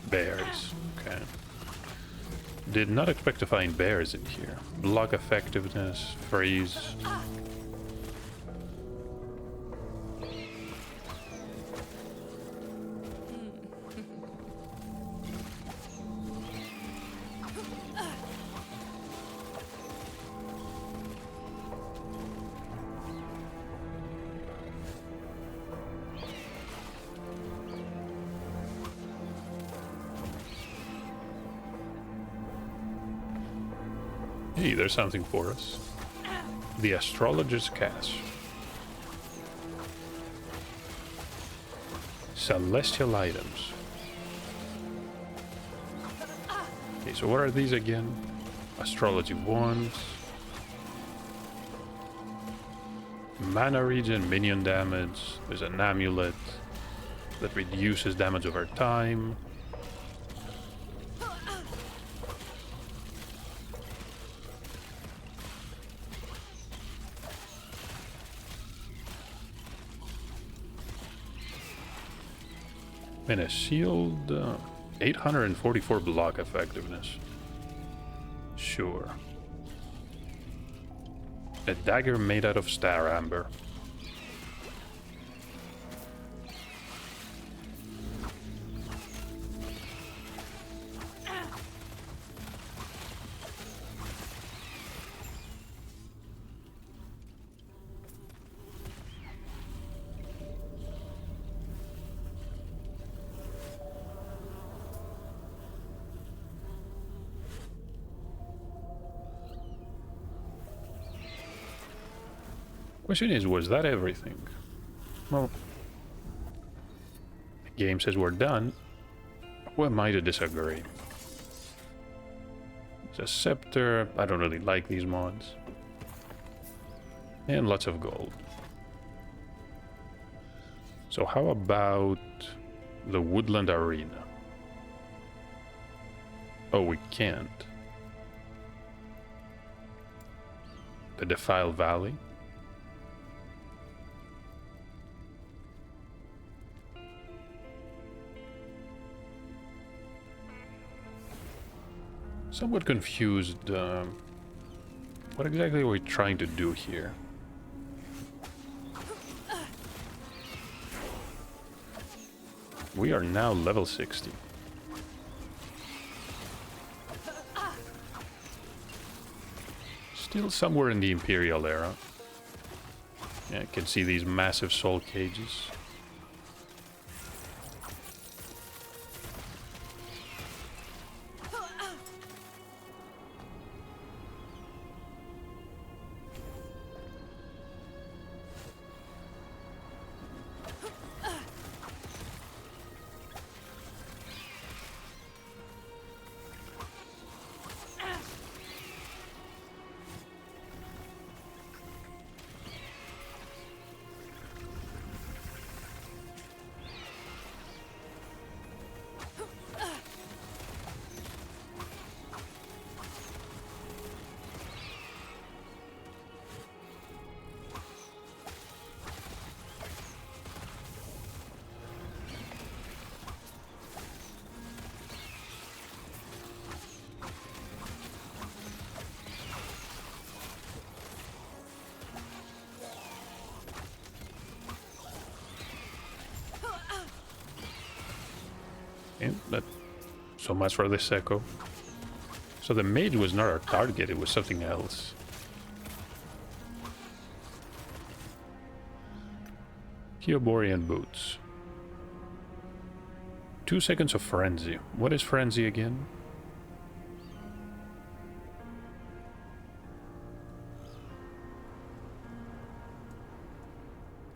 Bears, okay. Did not expect to find bears in here. Block effectiveness, freeze. Hey, there's something for us. The Astrologer's Cache. Celestial items. Okay, so what are these again? Astrology wands. Mana regen, minion damage. There's an amulet that reduces damage over time. And a shield, 844 block effectiveness. Sure. A dagger made out of star amber. Question is, was that everything? Well, the game says we're done. Who am I to disagree? It's a scepter. I don't really like these mods. And lots of gold. So how about the Woodland Arena? Oh, we can't. The Defile Valley? Somewhat confused. What exactly are we trying to do here? We are now level 60. Still somewhere in the Imperial era. Yeah, I can see these massive soul cages. That, so much for this echo. So the mage was not our target, it was something else. Kyoborian boots. 2 seconds of frenzy. What is frenzy again?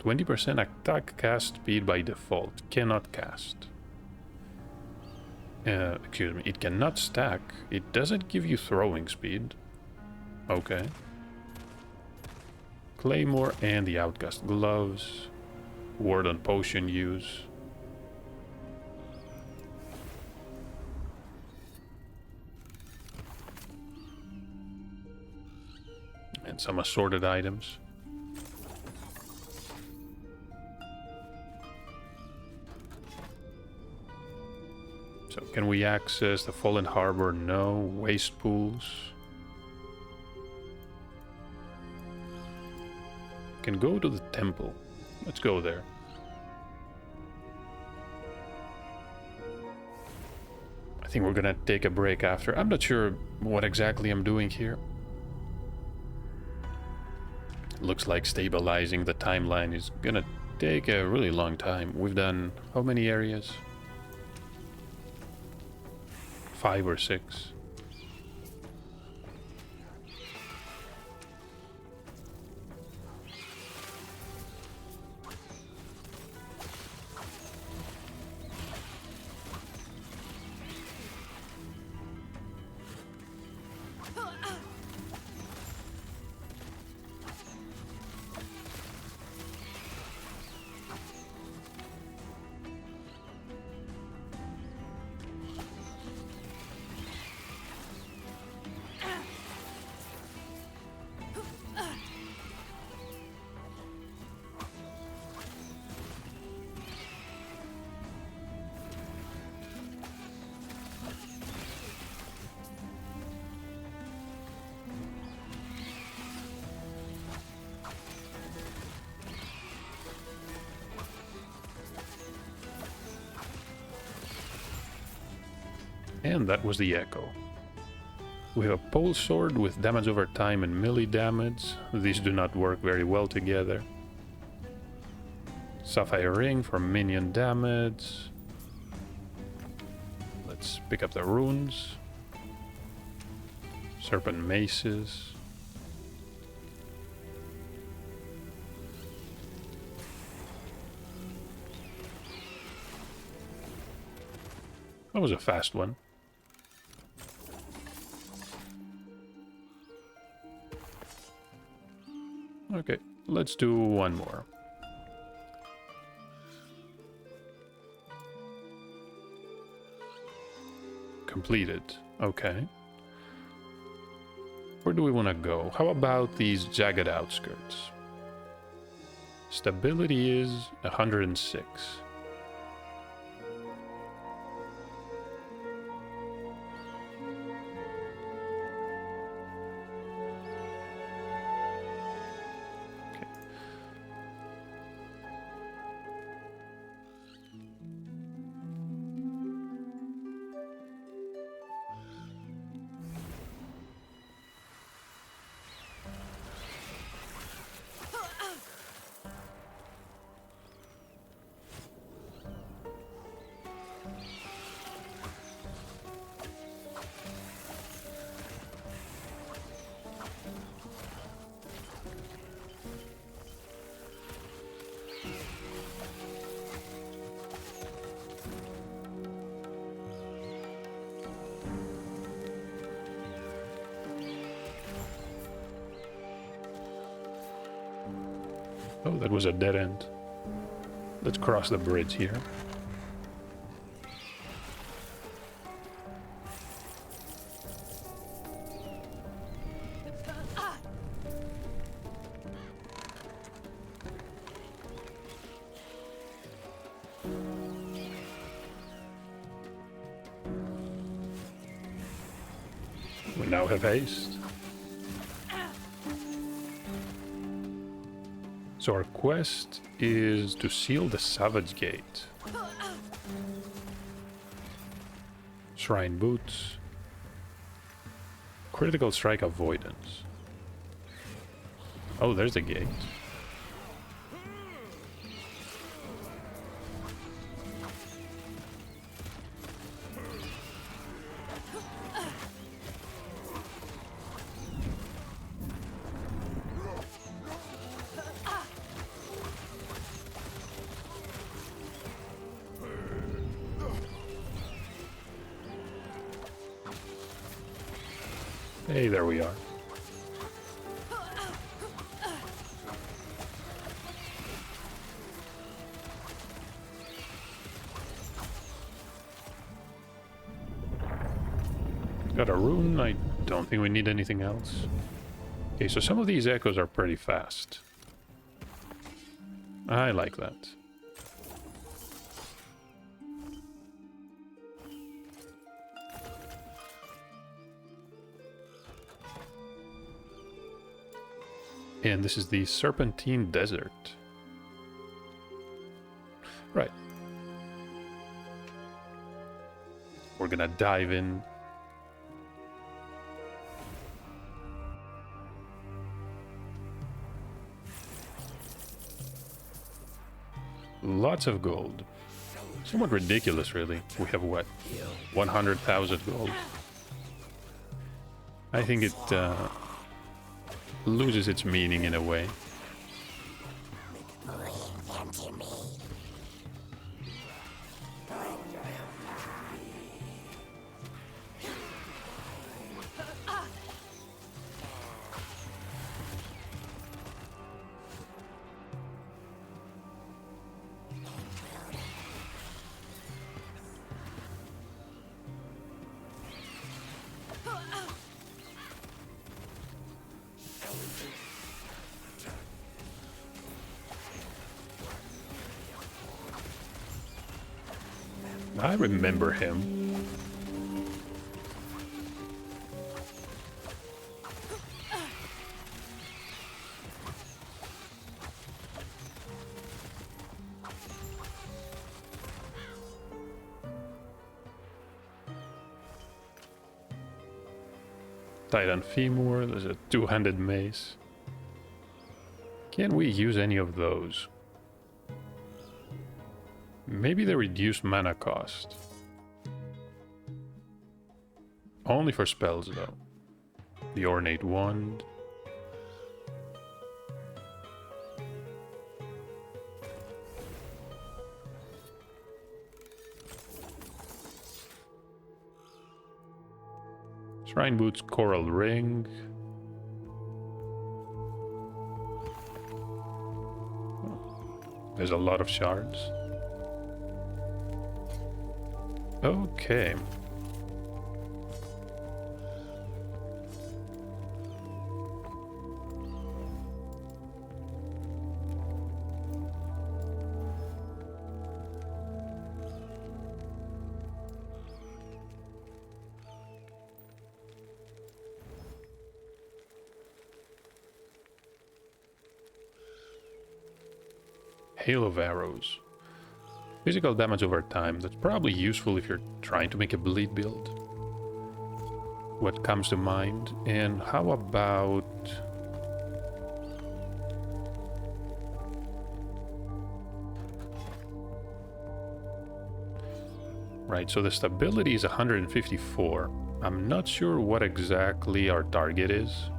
20% attack cast speed by default. Cannot cast. Excuse me, it cannot stack. It doesn't give you throwing speed. Okay. Claymore and the Outcast gloves. Ward on potion use. And some assorted items. So can we access the Fallen Harbor? No. Waste pools. Can go to the temple. Let's go there. I think we're gonna take a break after. I'm not sure what exactly I'm doing here. Looks like stabilizing the timeline is gonna take a really long time. We've done how many areas? 5 or 6. And that was the Echo. We have a pole sword with damage over time and melee damage. These do not work very well together. Sapphire ring for minion damage. Let's pick up the runes. Serpent maces. That was a fast one. Okay, let's do one more. Completed. Okay. Where do we want to go? How about these jagged outskirts? Stability is 106. Oh, that was a dead end. Let's cross the bridge here. We now have haste. So our quest is to seal the Savage Gate. Shrine boots. Critical strike avoidance. Oh, there's the gate. Hey, there we are. Got a rune. I don't think we need anything else. Okay, so some of these echoes are pretty fast. I like that. And this is the Serpentine Desert. Right. We're gonna dive in. Lots of gold. Somewhat ridiculous, really. We have, what, 100,000 gold. I think it loses its meaning in a way. I remember him. Titan Femur, there's a two-handed mace. Can we use any of those? Maybe the reduced mana cost. Only for spells, though. The Ornate Wand. Shrine Boots, Coral Ring. There's a lot of shards. Okay. Hail of Arrows. Physical damage over time. That's probably useful if you're trying to make a bleed build. What comes to mind? And how about... Right, so the stability is 154. I'm not sure what exactly our target is.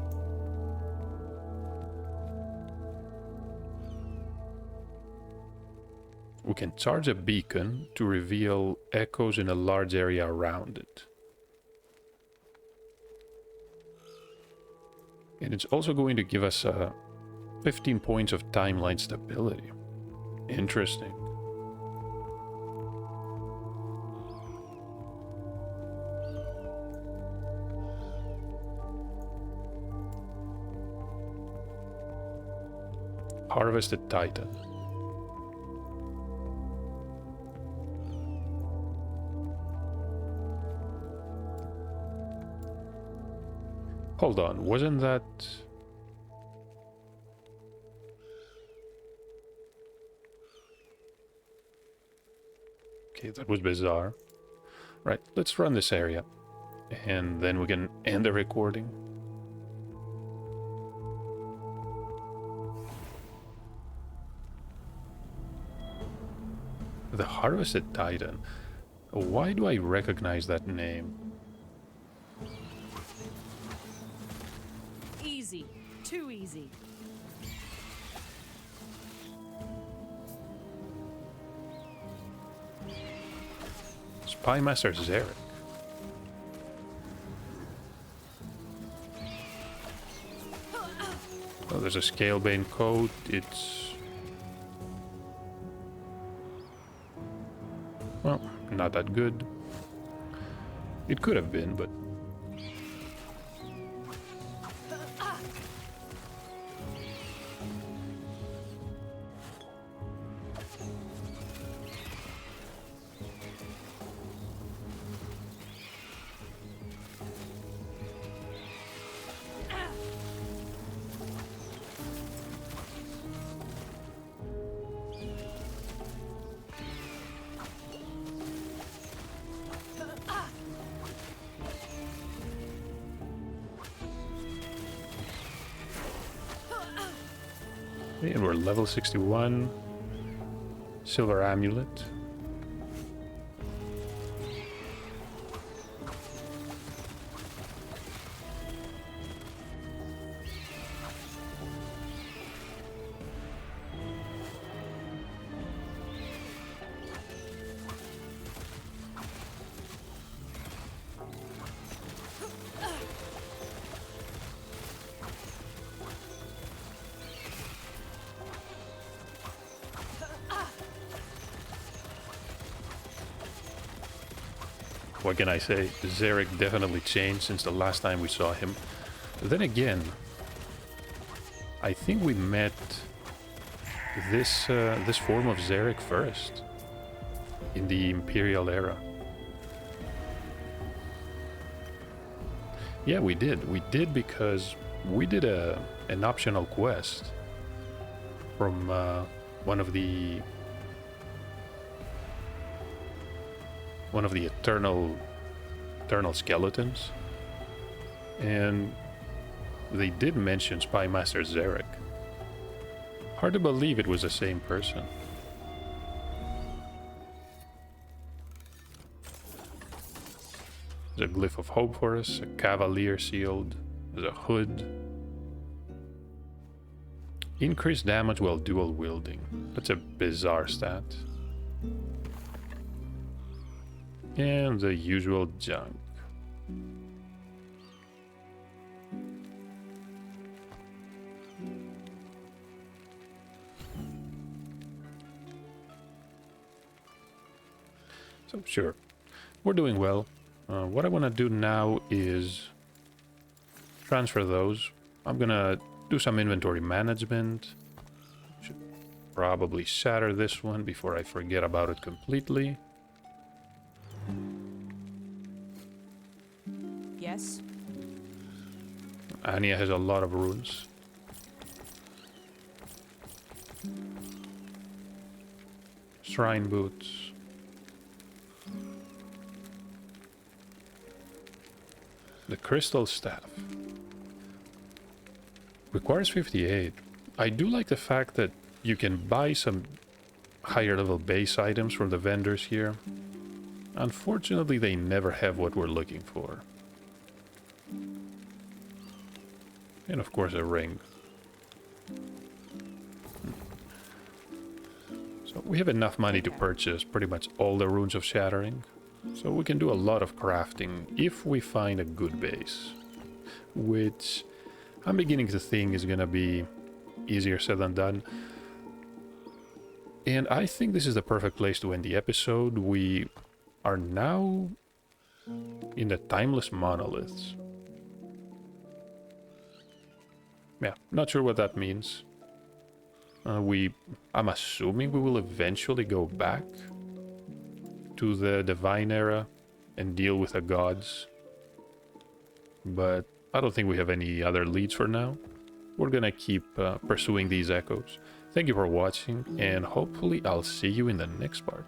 We can charge a beacon to reveal echoes in a large area around it. And it's also going to give us 15 points of timeline stability. Interesting. Harvested Titan. Hold on, wasn't that... Okay, that was bizarre. Right, let's run this area. And then we can end the recording. The Harvested Titan. Why do I recognize that name? Easy. Too easy. Spymaster Zarek. Oh, there's a Scalebane coat. It's... well, not that good. It could have been, but... and we're level 61. Silver amulet. What can I say? Zarek definitely changed since the last time we saw him. Then again, I think we met this this form of Zarek first in the Imperial era. Yeah, we did. We did because we did an optional quest from one of the eternal skeletons, and they did mention Spy Master Zarek. Hard to believe it was the same person. There's a glyph of hope for us, a cavalier sealed, there's a hood. Increased damage while dual wielding. That's a bizarre stat. And the usual junk. So sure, we're doing well. What I want to do now is transfer those. I'm gonna do some inventory management. Should probably shatter this one before I forget about it completely. Yes? Anya has a lot of runes. Shrine boots. The crystal staff. Requires 58. I do like the fact that you can buy some higher level base items from the vendors here. Unfortunately, they never have what we're looking for. And of course a ring. So we have enough money to purchase pretty much all the runes of shattering. So we can do a lot of crafting if we find a good base. Which I'm beginning to think is gonna be easier said than done. And I think this is the perfect place to end the episode. We are now in the timeless monoliths. Yeah, not sure what that means. I'm assuming we will eventually go back to the Divine Era and deal with the gods. But I don't think we have any other leads for now. We're gonna keep pursuing these echoes. Thank you for watching, and hopefully I'll see you in the next part.